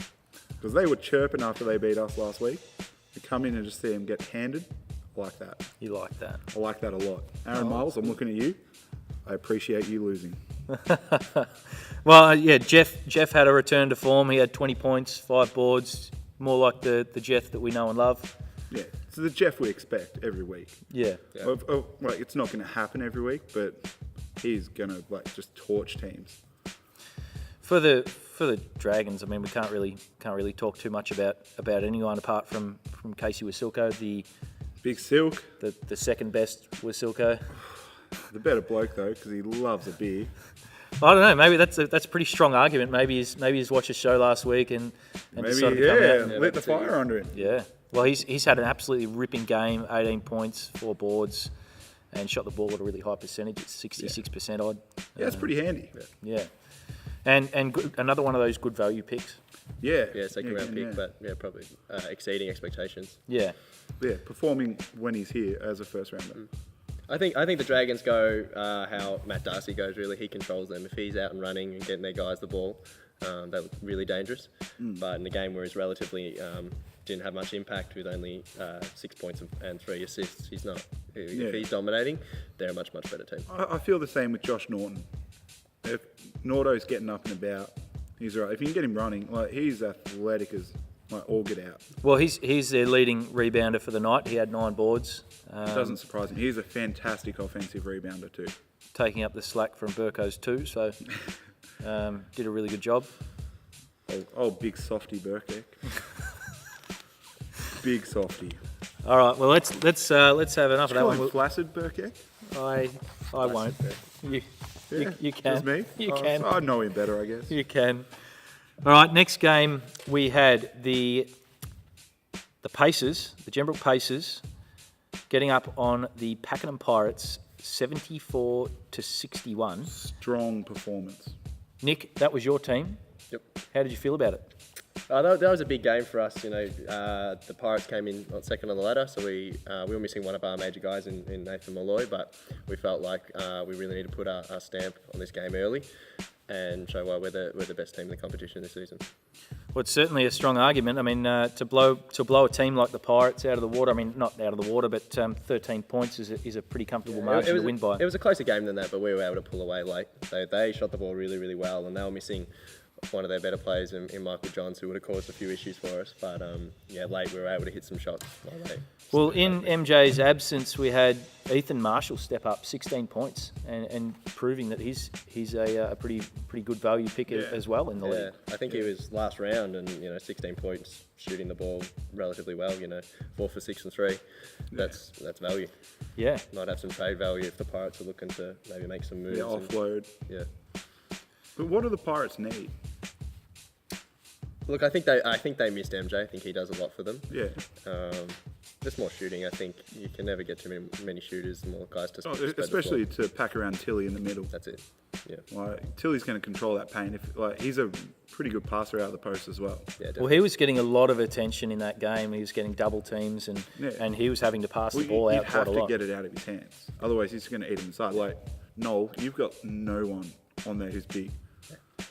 [SPEAKER 7] because they were chirping after they beat us last week. To come in and just see them get handed, I like that.
[SPEAKER 1] You like that.
[SPEAKER 7] I like that a lot. Aaron Miles, I'm looking at you. I appreciate you losing.
[SPEAKER 1] Well, yeah, Jeff had a return to form. He had 20 points, 5 boards, more like the Jeff that we know and love.
[SPEAKER 7] Yeah, so the Jeff we expect every week.
[SPEAKER 1] Yeah.
[SPEAKER 7] Like it's not going to happen every week, but he's going to just torch teams.
[SPEAKER 1] For the Dragons, I mean, we can't really talk too much about anyone apart from Casey Wasilko.
[SPEAKER 7] Big Silk,
[SPEAKER 1] The second best Wasilko.
[SPEAKER 7] the better bloke though, because he loves a beer.
[SPEAKER 1] I don't know. Maybe that's a pretty strong argument. Maybe he's watched a show last week and
[SPEAKER 7] Maybe
[SPEAKER 1] decided to come out.
[SPEAKER 7] lit the fire under it.
[SPEAKER 1] Yeah. Well, he's had an absolutely ripping game. 18 points, 4 boards, and shot the ball at a really high percentage. It's 66% odd.
[SPEAKER 7] Yeah, it's pretty handy.
[SPEAKER 1] Yeah. And good, another one of those good value picks.
[SPEAKER 7] Yeah.
[SPEAKER 2] Yeah, second round
[SPEAKER 7] again,
[SPEAKER 2] pick, but yeah, probably exceeding expectations.
[SPEAKER 1] Yeah.
[SPEAKER 7] Yeah, performing when he's here as a first rounder.
[SPEAKER 2] I think the Dragons go how Matt Darcy goes. Really, he controls them. If he's out and running and getting their guys the ball, that was really dangerous. But in a game where he's relatively didn't have much impact with only 6 points and 3 assists, he's not. If he's dominating, they're a much better team.
[SPEAKER 7] I feel the same with Josh Norton. If Nordo's getting up and about, he's right. If you can get him running, like he's athletic as all get out.
[SPEAKER 1] Well, he's their leading rebounder for the night. He had 9 boards.
[SPEAKER 7] It doesn't surprise me. He's a fantastic offensive rebounder too.
[SPEAKER 1] Taking up the slack from Burko's 2, so did a really good job.
[SPEAKER 7] Oh, big softy Burke. Big softy.
[SPEAKER 1] All right, well let's have enough of that
[SPEAKER 7] Call
[SPEAKER 1] one.
[SPEAKER 7] him flaccid Burke.
[SPEAKER 1] I won't. You can.
[SPEAKER 7] Just me?
[SPEAKER 1] You can.
[SPEAKER 7] I know him better, I guess.
[SPEAKER 1] You can. All right, next game we had the Pacers, the Gembrook Pacers, getting up on the Pakenham Pirates 74-61.
[SPEAKER 7] Strong performance.
[SPEAKER 1] Nick, that was your team.
[SPEAKER 2] Yep.
[SPEAKER 1] How did you feel about it?
[SPEAKER 2] That was a big game for us. You know, the Pirates came in second on the ladder, so we were missing one of our major guys in Nathan Malloy, but we felt like we really need to put our stamp on this game early and show why we're the best team in the competition this season.
[SPEAKER 1] Well, it's certainly a strong argument. I mean, to blow a team like the Pirates out of the water, I mean, not out of the water, but 13 points is a pretty comfortable margin to win by.
[SPEAKER 2] It was a closer game than that, but we were able to pull away late. They shot the ball really, really well, and they were missing one of their better players in Michael Johns, who would have caused a few issues for us. But late we were able to hit some shots.
[SPEAKER 1] Well, in MJ's absence, we had Ethan Marshall step up 16 points and proving that he's a pretty good value pick as well in the league.
[SPEAKER 2] I think he was last round and 16 points, shooting the ball relatively well. 4 for 6 and 3. That's value.
[SPEAKER 1] Yeah,
[SPEAKER 2] Might have some trade value if the Pirates are looking to maybe make some moves.
[SPEAKER 7] Yeah, offload. But what do the Pirates need?
[SPEAKER 2] Look, I think they missed MJ. I think he does a lot for them.
[SPEAKER 7] Yeah.
[SPEAKER 2] Just more shooting. I think you can never get too many shooters, more guys to spread the
[SPEAKER 7] Especially
[SPEAKER 2] floor.
[SPEAKER 7] to pack around Tilly in the middle.
[SPEAKER 2] That's it. Yeah.
[SPEAKER 7] Like Tilly's going to control that paint. He's a pretty good passer out of the post as well.
[SPEAKER 2] Yeah. Definitely.
[SPEAKER 1] Well, he was getting a lot of attention in that game. He was getting double teams and he was having to pass the ball out quite a lot.
[SPEAKER 7] You'd have to get it out of his hands. Otherwise, he's going to eat him inside. Like, Noel, you've got no one on there who's big.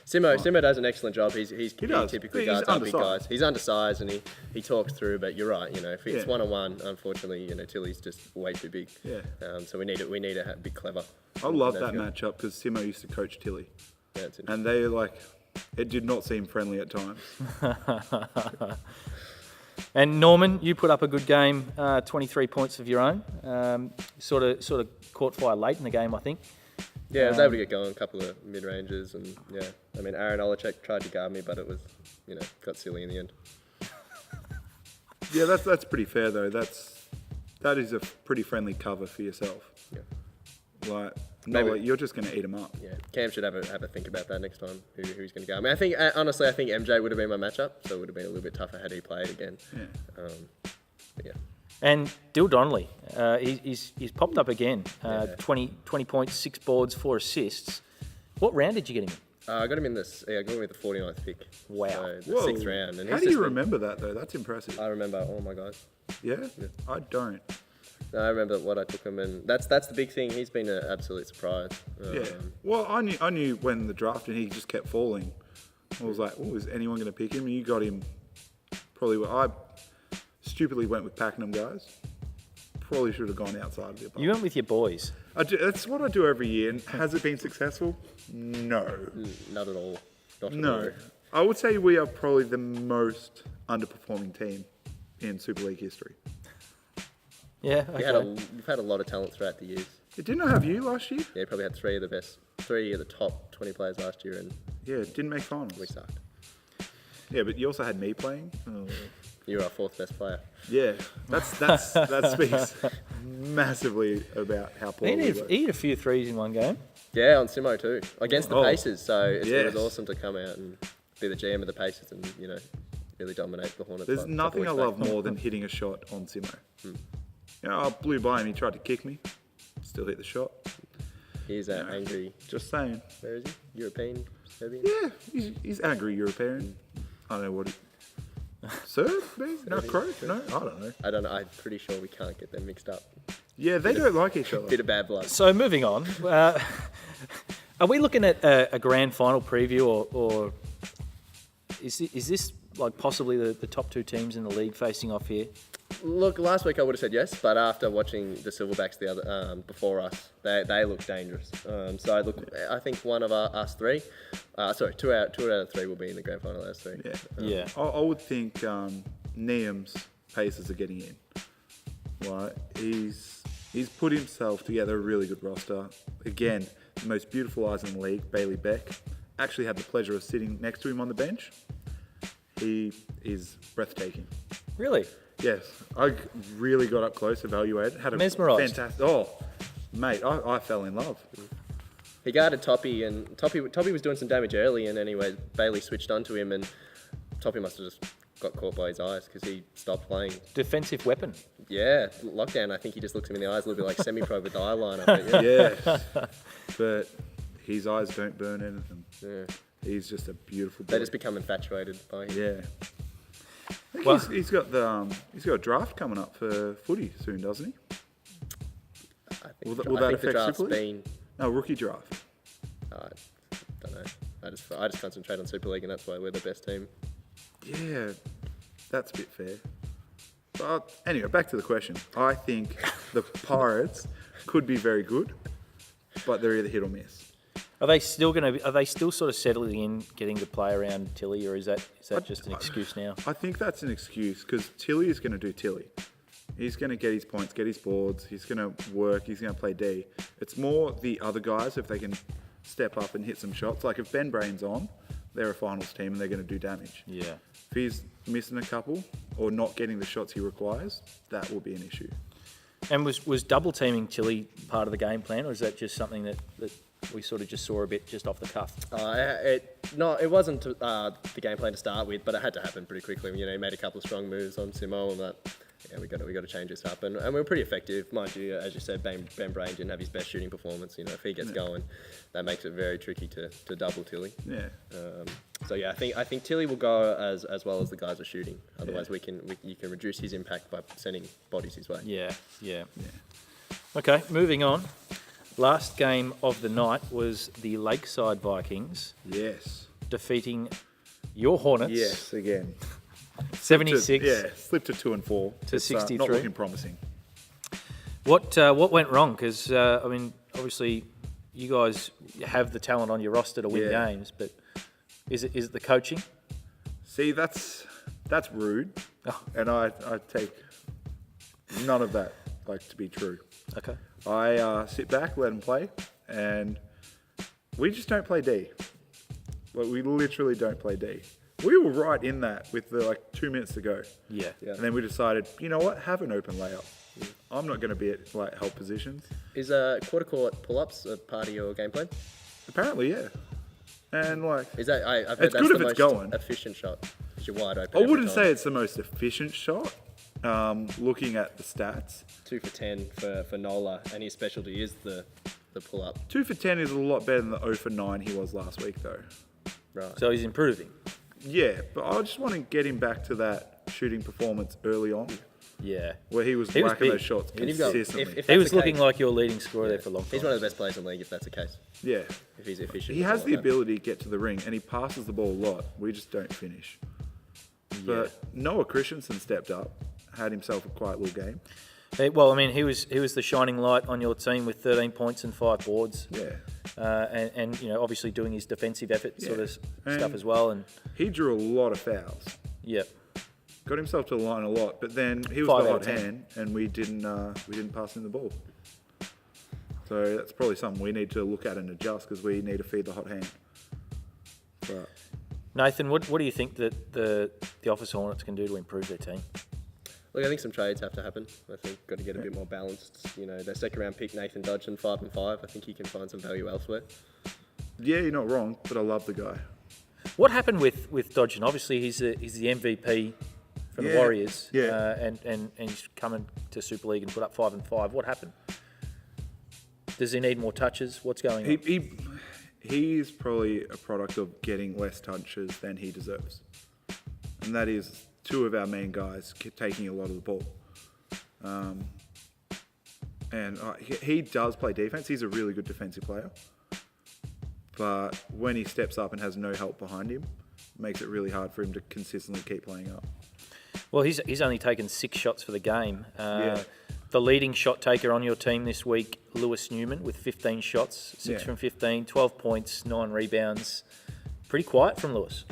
[SPEAKER 2] Simo does an excellent job. He typically
[SPEAKER 7] He's
[SPEAKER 2] guards our big
[SPEAKER 7] undersized.
[SPEAKER 2] guys. He's undersized and he talks through. But you're right. If it's one-on-one, unfortunately, Tilly's just way too big.
[SPEAKER 7] Yeah.
[SPEAKER 2] So we need to be clever.
[SPEAKER 7] I love that matchup because Simo used to coach Tilly.
[SPEAKER 2] Yeah, it's
[SPEAKER 7] And they it did not seem friendly at times.
[SPEAKER 1] And Norman, you put up a good game, 23 points of your own. Sort of caught fire late in the game, I think.
[SPEAKER 2] Yeah, I was able to get going a couple of mid-ranges and Aaron Olachek tried to guard me, but it was, got silly in the end.
[SPEAKER 7] Yeah, that's pretty fair though. That is a pretty friendly cover for yourself.
[SPEAKER 2] Yeah.
[SPEAKER 7] Like, you're just going to eat them up.
[SPEAKER 2] Yeah, Cam should have a think about that next time. Who's going to go? I mean, I think MJ would have been my matchup, so it would have been a little bit tougher had he played again.
[SPEAKER 7] Yeah.
[SPEAKER 2] Yeah.
[SPEAKER 1] And Dill Donnelly, he's popped up again. 20 points, 6 boards, 4 assists. What round did you get him in?
[SPEAKER 2] I got him in this. Yeah, I got him with the 49th pick.
[SPEAKER 1] Wow.
[SPEAKER 2] So the
[SPEAKER 7] Whoa.
[SPEAKER 2] 6th round. And
[SPEAKER 7] How do you remember that though? That's impressive.
[SPEAKER 2] I remember all my guys.
[SPEAKER 7] Yeah? I don't.
[SPEAKER 2] No, I remember what I took him, and that's the big thing. He's been an absolute surprise.
[SPEAKER 7] Yeah. Well, I knew when the draft and he just kept falling. I was like, oh, is anyone going to pick him? And you got him. I stupidly went with Pakenham guys. Probably should have gone outside of the box.
[SPEAKER 1] You went with your boys.
[SPEAKER 7] That's what I do every year. And has it been successful? No.
[SPEAKER 2] Not at all. Not at
[SPEAKER 7] No.
[SPEAKER 2] all.
[SPEAKER 7] I would say we are probably the most underperforming team in Super League history.
[SPEAKER 1] Yeah, okay.
[SPEAKER 2] We've had a lot of talent throughout the years.
[SPEAKER 7] Didn't I have you last year?
[SPEAKER 2] Yeah, probably had 3 of the top 20 players last year, and
[SPEAKER 7] Yeah, didn't make finals.
[SPEAKER 2] we sucked.
[SPEAKER 7] Yeah, but you also had me playing. Oh.
[SPEAKER 2] You were our 4th best player.
[SPEAKER 7] Yeah, that speaks massively about how poor we were.
[SPEAKER 1] He hit a few threes in one game.
[SPEAKER 2] Yeah, on Simo too, against the
[SPEAKER 7] Oh.
[SPEAKER 2] Pacers. So it
[SPEAKER 7] Yes.
[SPEAKER 2] was awesome to come out and be the GM of the Pacers and really dominate the Hornets.
[SPEAKER 7] There's
[SPEAKER 2] like,
[SPEAKER 7] nothing I
[SPEAKER 2] couple
[SPEAKER 7] love
[SPEAKER 2] weeks
[SPEAKER 7] more than hitting a shot on Simo. I blew by him. He tried to kick me. Still hit the shot.
[SPEAKER 2] He's angry.
[SPEAKER 7] Just saying.
[SPEAKER 2] Where is he? European? Serbian?
[SPEAKER 7] Yeah, he's angry European. I don't know what. Serb? Maybe? No, Croat? No, I don't know.
[SPEAKER 2] I don't know. I'm pretty sure we can't get them mixed up.
[SPEAKER 7] Yeah, they don't like each other.
[SPEAKER 2] Bit of bad blood.
[SPEAKER 1] So moving on, are we looking at a grand final preview, or is this like possibly the top two teams in the league facing off here?
[SPEAKER 2] Look, last week I would have said yes, but after watching the Silverbacks the other before us, they look dangerous. So I think one of us three, two out of three will be in the grand final. As three.
[SPEAKER 1] Yeah.
[SPEAKER 7] I would think Niam's paces are getting in. Right, he's put himself together a really good roster. Again, the most beautiful eyes in the league, Bailey Beck. Actually had the pleasure of sitting next to him on the bench. He is breathtaking.
[SPEAKER 1] Really?
[SPEAKER 7] Yes, I really got up close, evaluated, had a
[SPEAKER 1] Mesmerised.
[SPEAKER 7] fantastic. Oh, mate, I fell in love.
[SPEAKER 2] He guarded Toppy, and Toppy was doing some damage early, and anyway, Bailey switched onto him, and Toppy must have just got caught by his eyes because he stopped playing.
[SPEAKER 1] Defensive weapon.
[SPEAKER 2] Yeah, lockdown. I think he just looked him in the eyes a little bit like semi-pro with the eye line. Yeah.
[SPEAKER 7] But his eyes don't burn anything.
[SPEAKER 2] Yeah.
[SPEAKER 7] He's just a beautiful boy.
[SPEAKER 2] They just become infatuated by him.
[SPEAKER 7] Yeah. I think
[SPEAKER 1] Well-
[SPEAKER 7] he's got a draft coming up for footy soon, doesn't he?
[SPEAKER 2] I think,
[SPEAKER 7] Will that
[SPEAKER 2] I think the
[SPEAKER 7] affect
[SPEAKER 2] draft's
[SPEAKER 7] Super
[SPEAKER 2] been.
[SPEAKER 7] League? No, rookie draft.
[SPEAKER 2] I don't know. I just concentrate on Super League, and that's why we're the best team.
[SPEAKER 7] Yeah, that's a bit fair. But anyway, back to the question. I think the Pirates could be very good, but they're either hit or miss.
[SPEAKER 1] Are they still sort of settling in, getting to play around Tilly, or is that just an excuse now?
[SPEAKER 7] I think that's an excuse because Tilly is going to do Tilly. He's going to get his points, get his boards. He's going to work. He's going to play D. It's more the other guys if they can step up and hit some shots. Like if Ben Brain's on, they're a finals team and they're going to do damage.
[SPEAKER 1] Yeah.
[SPEAKER 7] If he's missing a couple or not getting the shots he requires, that will be an issue.
[SPEAKER 1] And was double teaming Tilly part of the game plan, or is that just something that we sort of just saw a bit just off the cuff?
[SPEAKER 2] It wasn't the game plan to start with, but it had to happen pretty quickly. You know, he made a couple of strong moves on Simo, and that. Yeah, we got to change this up, and we were pretty effective, mind you. As you said, Ben Brain didn't have his best shooting performance. You know, if he gets going, that makes it very tricky to double Tilly.
[SPEAKER 7] Yeah.
[SPEAKER 2] So yeah, I think Tilly will go as well as the guys are shooting. Otherwise, you can reduce his impact by sending bodies his way.
[SPEAKER 1] Yeah. Okay, moving on. Last game of the night was the Lakeside Vikings
[SPEAKER 7] Yes.
[SPEAKER 1] defeating your Hornets.
[SPEAKER 7] Yes, again.
[SPEAKER 1] 76.
[SPEAKER 7] Slipped to 2-4
[SPEAKER 1] To 63.
[SPEAKER 7] Not looking promising.
[SPEAKER 1] What went wrong? Because I mean, obviously, you guys have the talent on your roster to win
[SPEAKER 7] Yeah.
[SPEAKER 1] games, but is it the coaching?
[SPEAKER 7] See, that's rude,
[SPEAKER 1] Oh.
[SPEAKER 7] and I take none of that to be true.
[SPEAKER 1] Okay.
[SPEAKER 7] I sit back, let them play, and we just don't play D. We literally don't play D. We were right in that with 2 minutes to go.
[SPEAKER 1] Yeah.
[SPEAKER 7] And then we decided, you know what, have an open layup. I'm not going to be at help positions.
[SPEAKER 2] Is quarter court pull-ups a part of your game plan?
[SPEAKER 7] Apparently, yeah. And
[SPEAKER 2] Is that I've heard
[SPEAKER 7] It's
[SPEAKER 2] that's
[SPEAKER 7] good
[SPEAKER 2] the
[SPEAKER 7] if it's
[SPEAKER 2] most
[SPEAKER 7] going.
[SPEAKER 2] efficient shot because you're wide open.
[SPEAKER 7] I
[SPEAKER 2] every
[SPEAKER 7] wouldn't
[SPEAKER 2] time.
[SPEAKER 7] say it's the most efficient shot. Looking at the stats,
[SPEAKER 2] 2 for 10 for Nola, and his specialty is the pull-up.
[SPEAKER 7] 2 for 10 is a lot better than the 0 for 9 he was last week, though.
[SPEAKER 2] Right.
[SPEAKER 1] So he's improving.
[SPEAKER 7] Yeah, but I just want to get him back to that shooting performance early on,
[SPEAKER 1] Yeah.
[SPEAKER 7] where he was
[SPEAKER 1] He was
[SPEAKER 7] whacking
[SPEAKER 1] big.
[SPEAKER 7] those shots
[SPEAKER 2] And you've got-
[SPEAKER 7] consistently.
[SPEAKER 2] if
[SPEAKER 1] He
[SPEAKER 2] that's
[SPEAKER 1] was
[SPEAKER 2] the
[SPEAKER 1] looking
[SPEAKER 2] case-
[SPEAKER 1] like your leading scorer there for a long time.
[SPEAKER 2] He's one of the best players in the league if that's the case.
[SPEAKER 7] Yeah,
[SPEAKER 2] If he's efficient.
[SPEAKER 7] he
[SPEAKER 2] as
[SPEAKER 7] has
[SPEAKER 2] well
[SPEAKER 7] the
[SPEAKER 2] like that.
[SPEAKER 7] ability to get to the ring, and he passes the ball a lot. We just don't finish. But Noah Christensen stepped up, had himself a quiet little game.
[SPEAKER 1] Well, I mean, he was the shining light on your team with 13 points and 5 boards.
[SPEAKER 7] Yeah.
[SPEAKER 1] And you know, obviously doing his defensive effort sort of stuff
[SPEAKER 7] And-
[SPEAKER 1] as well. And
[SPEAKER 7] He drew a lot of fouls.
[SPEAKER 1] yeah.
[SPEAKER 7] Got himself to the line a lot, but then he was
[SPEAKER 1] 5
[SPEAKER 7] the
[SPEAKER 1] out
[SPEAKER 7] hot
[SPEAKER 1] of 10.
[SPEAKER 7] hand, and we didn't pass him the ball. So that's probably something we need to look at and adjust because we need to feed the hot hand. But
[SPEAKER 1] Nathan, what do you think that the Office Hornets can do to improve their team?
[SPEAKER 2] Look, I think some trades have to happen. I think got to get a bit more balanced. You know, their second round pick Nathan Dodgen, 5 and 5. I think he can find some value elsewhere.
[SPEAKER 7] yeah, you're not wrong, but I love the guy.
[SPEAKER 1] What happened with Dodgen? Obviously, he's the MVP from the
[SPEAKER 7] Yeah,
[SPEAKER 1] Warriors.
[SPEAKER 7] yeah.
[SPEAKER 1] And he's coming to Super League and put up 5 and 5. What happened? Does he need more touches? What's going on?
[SPEAKER 7] He's probably a product of getting less touches than he deserves. And that is two of our main guys taking a lot of the ball. And he does play defense. He's a really good defensive player. But when he steps up and has no help behind him, it makes it really hard for him to consistently keep playing up.
[SPEAKER 1] Well, he's only taken 6 shots for the game. The leading shot taker on your team this week, Lewis Newman, with 15 shots, 6 from 15, 12 points, 9 rebounds. Pretty quiet from Lewis.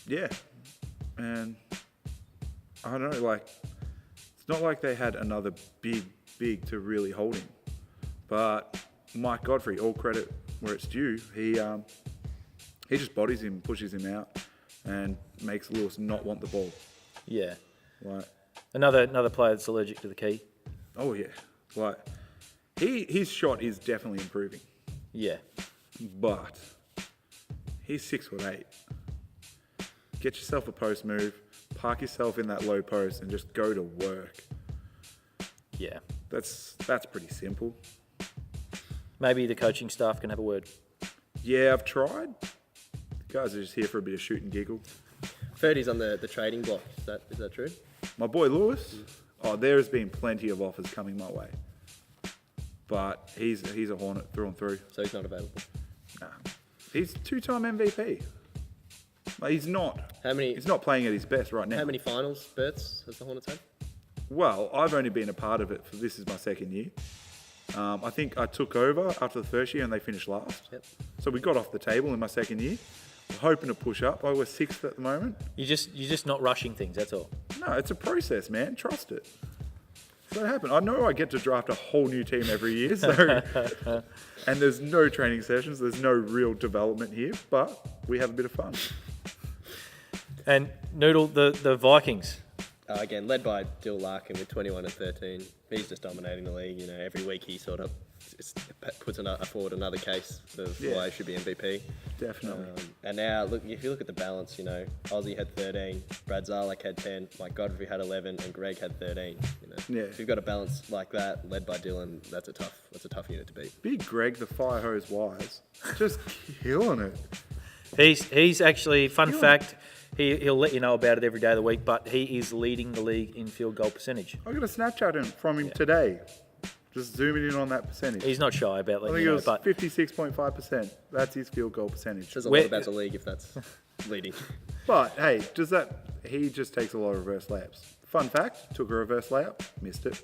[SPEAKER 7] Yeah. And I don't know, like, it's not like they had another big to really hold him. But Mike Godfrey, all credit where it's due, he just bodies him, pushes him out, and makes Lewis not want the ball.
[SPEAKER 1] Yeah.
[SPEAKER 7] Like,
[SPEAKER 1] Another player that's allergic to the key.
[SPEAKER 7] oh yeah, like his shot is definitely improving,
[SPEAKER 1] Yeah.
[SPEAKER 7] but he's 6'8". Get yourself a post move, park yourself in that low post, and just go to work.
[SPEAKER 1] Yeah.
[SPEAKER 7] That's pretty simple.
[SPEAKER 1] Maybe the coaching staff can have a word.
[SPEAKER 7] Yeah, I've tried. The guys are just here for a bit of shoot and giggle.
[SPEAKER 2] Ferdy's on the trading block. Is that true?
[SPEAKER 7] My boy Lewis, there has been plenty of offers coming my way, but he's a Hornet through and through.
[SPEAKER 2] So he's not available.
[SPEAKER 7] Nah. He's 2-time MVP. Like, he's not playing at his best right now.
[SPEAKER 2] How many finals berths has the Hornets had?
[SPEAKER 7] Well, I've only been a part of it this is my second year. I think I took over after the first year and they finished last.
[SPEAKER 2] Yep.
[SPEAKER 7] So we got off the table in my second year. We're hoping to push up. We're 6th at the moment.
[SPEAKER 1] You're just not rushing things, that's all.
[SPEAKER 7] No, it's a process, man. Trust it. So it happened. I know I get to draft a whole new team every year, so and there's no training sessions. There's no real development here, but we have a bit of fun.
[SPEAKER 1] And Noodle, the Vikings.
[SPEAKER 2] Again, led by Dill Larkin with 21 and 13. He's just dominating the league. You know, every week he sort of puts forward another case of why he should be MVP.
[SPEAKER 7] Definitely.
[SPEAKER 2] And now, look, if you look at the balance, you know, Ozzy had 13, Brad Zarlak had 10, Mike Godfrey had 11, and Greg had 13. You know,
[SPEAKER 7] Yeah.
[SPEAKER 2] if you've got a balance like that, led by Dylan, that's a tough unit to beat.
[SPEAKER 7] Big Greg, the fire hose wise, just killing it.
[SPEAKER 1] He's actually, fun fact, he'll let you know about it every day of the week, but he is leading the league in field goal percentage.
[SPEAKER 7] I got a Snapchat from him today. Just zooming in on that percentage.
[SPEAKER 1] He's not shy about
[SPEAKER 7] I
[SPEAKER 1] letting
[SPEAKER 7] think
[SPEAKER 1] you
[SPEAKER 7] it
[SPEAKER 1] know,
[SPEAKER 7] was
[SPEAKER 1] but
[SPEAKER 7] 56.5%. That's his field goal percentage.
[SPEAKER 2] Says a lot about the league if that's leading.
[SPEAKER 7] But hey, he just takes a lot of reverse layups. Fun fact, took a reverse layup, missed it.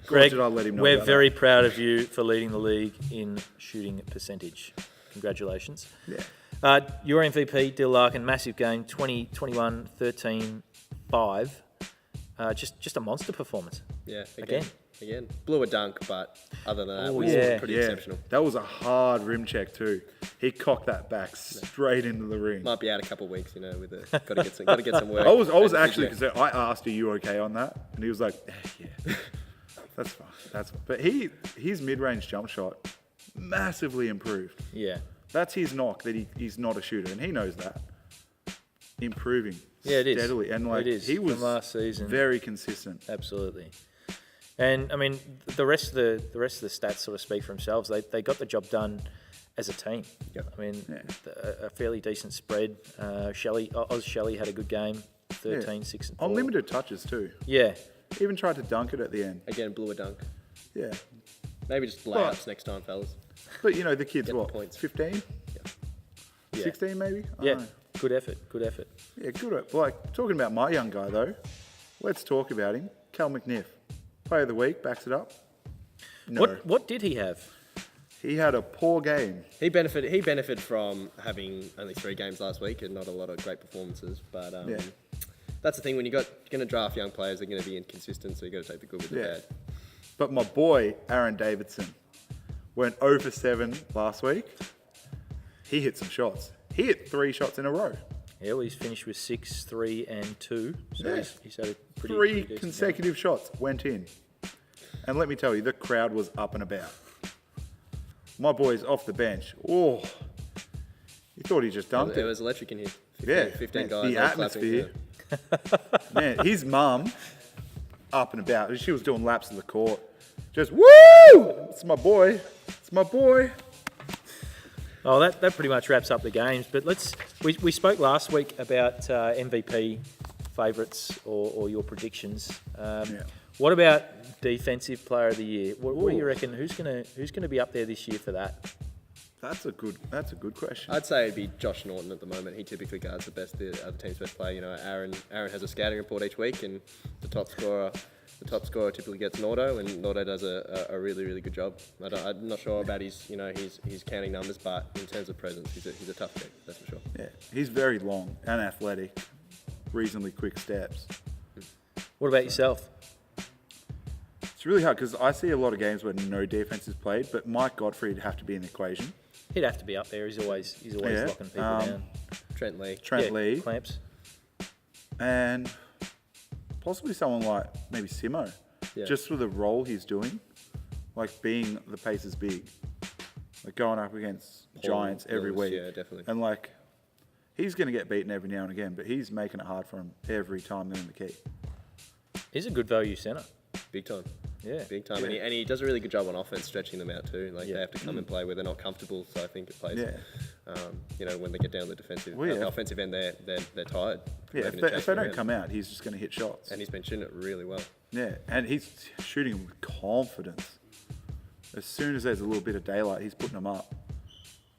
[SPEAKER 1] Greg,
[SPEAKER 7] Did I let him know
[SPEAKER 1] we're
[SPEAKER 7] about
[SPEAKER 1] very proud of you for leading the league in shooting percentage. Congratulations.
[SPEAKER 7] Yeah.
[SPEAKER 1] Your MVP, Dill Larkin, massive game, 20, 21, 13, 5. Just a monster performance.
[SPEAKER 2] Yeah, again. Blew a dunk, but other than that, was pretty
[SPEAKER 7] Yeah,
[SPEAKER 2] exceptional.
[SPEAKER 7] that was a hard rim check too. He cocked that back straight into the ring.
[SPEAKER 2] Might be out a couple of weeks, you know, with got to get some work.
[SPEAKER 7] I was
[SPEAKER 2] And
[SPEAKER 7] actually
[SPEAKER 2] physio.
[SPEAKER 7] concerned. I asked, "Are you okay on that?" And he was like, "Yeah, that's fine. That's fine." But his mid-range jump shot massively improved.
[SPEAKER 1] Yeah.
[SPEAKER 7] That's his knock, that he's not a shooter, and he knows that. Improving
[SPEAKER 1] It
[SPEAKER 7] steadily,
[SPEAKER 1] is.
[SPEAKER 7] and like
[SPEAKER 1] It is.
[SPEAKER 7] he was
[SPEAKER 1] From last season.
[SPEAKER 7] very consistent.
[SPEAKER 1] Absolutely. And I mean, the rest of the stats sort of speak for themselves. They got the job done as a team.
[SPEAKER 2] Yep.
[SPEAKER 1] I mean, a fairly decent spread. Oz Shelley had a good game, 13, 6 and 4.
[SPEAKER 7] On limited touches too.
[SPEAKER 1] Yeah.
[SPEAKER 7] Even tried to dunk it at the end.
[SPEAKER 2] Again, blew a dunk.
[SPEAKER 7] Yeah,
[SPEAKER 2] Maybe just layups next time, fellas.
[SPEAKER 7] but you know the kid's
[SPEAKER 2] Get the
[SPEAKER 7] what,
[SPEAKER 2] points.
[SPEAKER 7] 15,
[SPEAKER 1] Yeah.
[SPEAKER 7] 16 maybe. I
[SPEAKER 1] Yeah.
[SPEAKER 7] don't know.
[SPEAKER 1] Good effort.
[SPEAKER 7] Yeah, good. Like, talking about my young guy, though, let's talk about him. Cal McNiff. Player of the week, backs it up. No.
[SPEAKER 1] What did he have?
[SPEAKER 7] He had a poor game.
[SPEAKER 2] He benefited from having only 3 games last week and not a lot of great performances. But that's the thing, when you're going to draft young players, they're going to be inconsistent, so you've got to take the good with the bad.
[SPEAKER 7] But my boy, Aaron Davidson, went 0 for 7 last week. He hit some shots. He hit 3 shots in a row.
[SPEAKER 1] Yeah, well, he's finished with 6, 3, and 2. So
[SPEAKER 7] Yeah.
[SPEAKER 1] he's had a pretty
[SPEAKER 7] 3
[SPEAKER 1] decent
[SPEAKER 7] consecutive shots went in. And let me tell you, the crowd was up and about. My boy's off the bench. Oh, he thought he just dunked
[SPEAKER 2] It
[SPEAKER 7] it.
[SPEAKER 2] was electric in here. 15
[SPEAKER 7] Yeah,
[SPEAKER 2] guys.
[SPEAKER 7] the
[SPEAKER 2] all clapping,
[SPEAKER 7] atmosphere. Man, his mum, up and about. She was doing laps of the court. Just woo! It's my boy. It's my boy.
[SPEAKER 1] Oh, that pretty much wraps up the games. But we spoke last week about MVP favourites or your predictions. What about Defensive Player of the Year? What do you reckon? Who's gonna be up there this year for that?
[SPEAKER 7] That's a good question.
[SPEAKER 2] I'd say it'd be Josh Norton at the moment. He typically guards the other team's best player. You know, Aaron has a scouting report each week, and the top scorer typically gets Nordo, and Nordo does a really, really good job. I'm not sure about his counting numbers, but in terms of presence, he's a tough pick, that's for sure.
[SPEAKER 7] Yeah, he's very long and athletic, reasonably quick steps.
[SPEAKER 1] What about yourself?
[SPEAKER 7] It's really hard because I see a lot of games where no defense is played, but Mike Godfrey would have to be in the equation.
[SPEAKER 1] He'd have to be up there. He's always locking people down.
[SPEAKER 2] Trent Lee.
[SPEAKER 7] Lee.
[SPEAKER 1] Clamps.
[SPEAKER 7] And possibly someone like maybe Simo.
[SPEAKER 2] Yeah.
[SPEAKER 7] Just for the role he's doing. Like being the pace is big. Like going up against giants every week.
[SPEAKER 2] Yeah, definitely.
[SPEAKER 7] And like, he's going to get beaten every now and again, but he's making it hard for him every time they're in the key.
[SPEAKER 1] He's a good value centre.
[SPEAKER 2] Big time.
[SPEAKER 1] Yeah.
[SPEAKER 2] Big time.
[SPEAKER 7] Yeah.
[SPEAKER 2] And he does a really good job on offense, stretching them out too. Like they have to come and play where they're not comfortable. So I think it plays.
[SPEAKER 7] Yeah.
[SPEAKER 2] When they get down the defensive,
[SPEAKER 7] Well,
[SPEAKER 2] offensive end, they're tired.
[SPEAKER 7] Yeah, if they don't come out, he's just going to hit shots.
[SPEAKER 2] And he's been shooting it really well.
[SPEAKER 7] Yeah, and he's shooting them with confidence. As soon as there's a little bit of daylight, he's putting them up.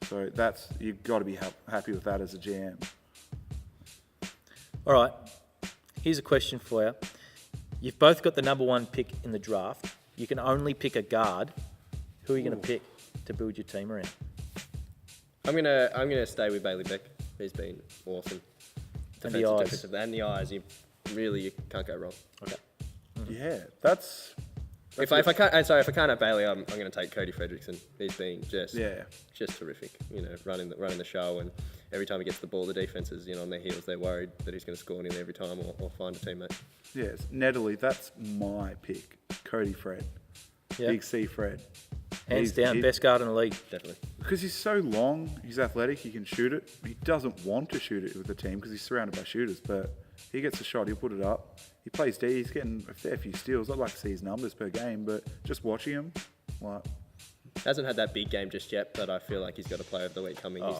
[SPEAKER 7] So you've got to be happy with that as a GM.
[SPEAKER 1] All right. Here's a question for you. You've both got the number one pick in the draft. You can only pick a guard. Who are you going to pick to build your team around?
[SPEAKER 2] I'm gonna stay with Bailey Beck. He's been awesome.
[SPEAKER 1] And the eyes.
[SPEAKER 2] Defensive, and the eyes. You can't go wrong.
[SPEAKER 1] Okay.
[SPEAKER 7] Yeah, that's
[SPEAKER 2] If I can't have Bailey, I'm going to take Cody Fredrickson. He's been just terrific. You know, running the show, and every time he gets the ball, the defense is on their heels. They're worried that he's going to score nearly every time or find a teammate.
[SPEAKER 7] Yes, Nedley, that's my pick. Cody Fred.
[SPEAKER 1] Yeah.
[SPEAKER 7] Big C Fred.
[SPEAKER 1] Hands down, best guard in the league.
[SPEAKER 2] Definitely.
[SPEAKER 7] Because he's so long, he's athletic, he can shoot it. He doesn't want to shoot it with the team because he's surrounded by shooters, but he gets a shot, he'll put it up. He plays D, he's getting a fair few steals. I'd like to see his numbers per game, but just watching him,
[SPEAKER 2] Hasn't had that big game just yet, but I feel like he's got a player of the week coming. He's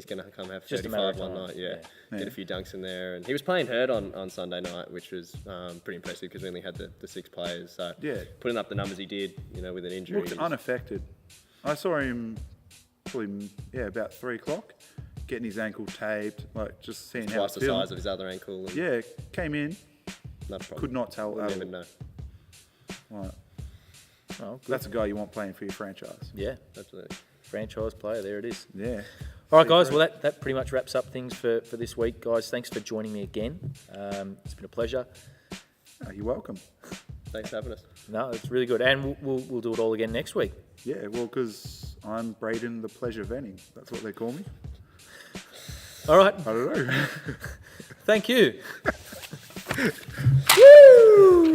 [SPEAKER 2] gonna come have
[SPEAKER 1] just a matter
[SPEAKER 2] 35
[SPEAKER 1] of
[SPEAKER 2] one
[SPEAKER 1] time.
[SPEAKER 2] night. Get a few dunks in there, and he was playing hurt on Sunday night, which was pretty impressive because we only had the 6 players. So putting up the numbers he did, with an injury,
[SPEAKER 7] looked unaffected. I saw him probably about 3 o'clock, getting his ankle taped, like just seeing how
[SPEAKER 2] twice the size of his other ankle. And
[SPEAKER 7] came in,
[SPEAKER 2] not a problem.
[SPEAKER 7] could not tell.
[SPEAKER 2] Wouldn't even know.
[SPEAKER 7] Right.
[SPEAKER 1] Oh, good.
[SPEAKER 7] That's a guy you want playing for your franchise.
[SPEAKER 1] Yeah,
[SPEAKER 2] Absolutely.
[SPEAKER 1] franchise player. There it is.
[SPEAKER 7] Yeah.
[SPEAKER 1] All right, guys. Well, that pretty much wraps up things for this week, guys. Thanks for joining me again. It's been a pleasure.
[SPEAKER 7] Oh, you're welcome.
[SPEAKER 2] Thanks for having us.
[SPEAKER 1] No, it's really good, and we'll do it all again next week.
[SPEAKER 7] Yeah, well, because I'm Braden the Pleasure Venning. That's what they call me.
[SPEAKER 1] All right.
[SPEAKER 7] I don't know.
[SPEAKER 1] Thank you.
[SPEAKER 7] Woo!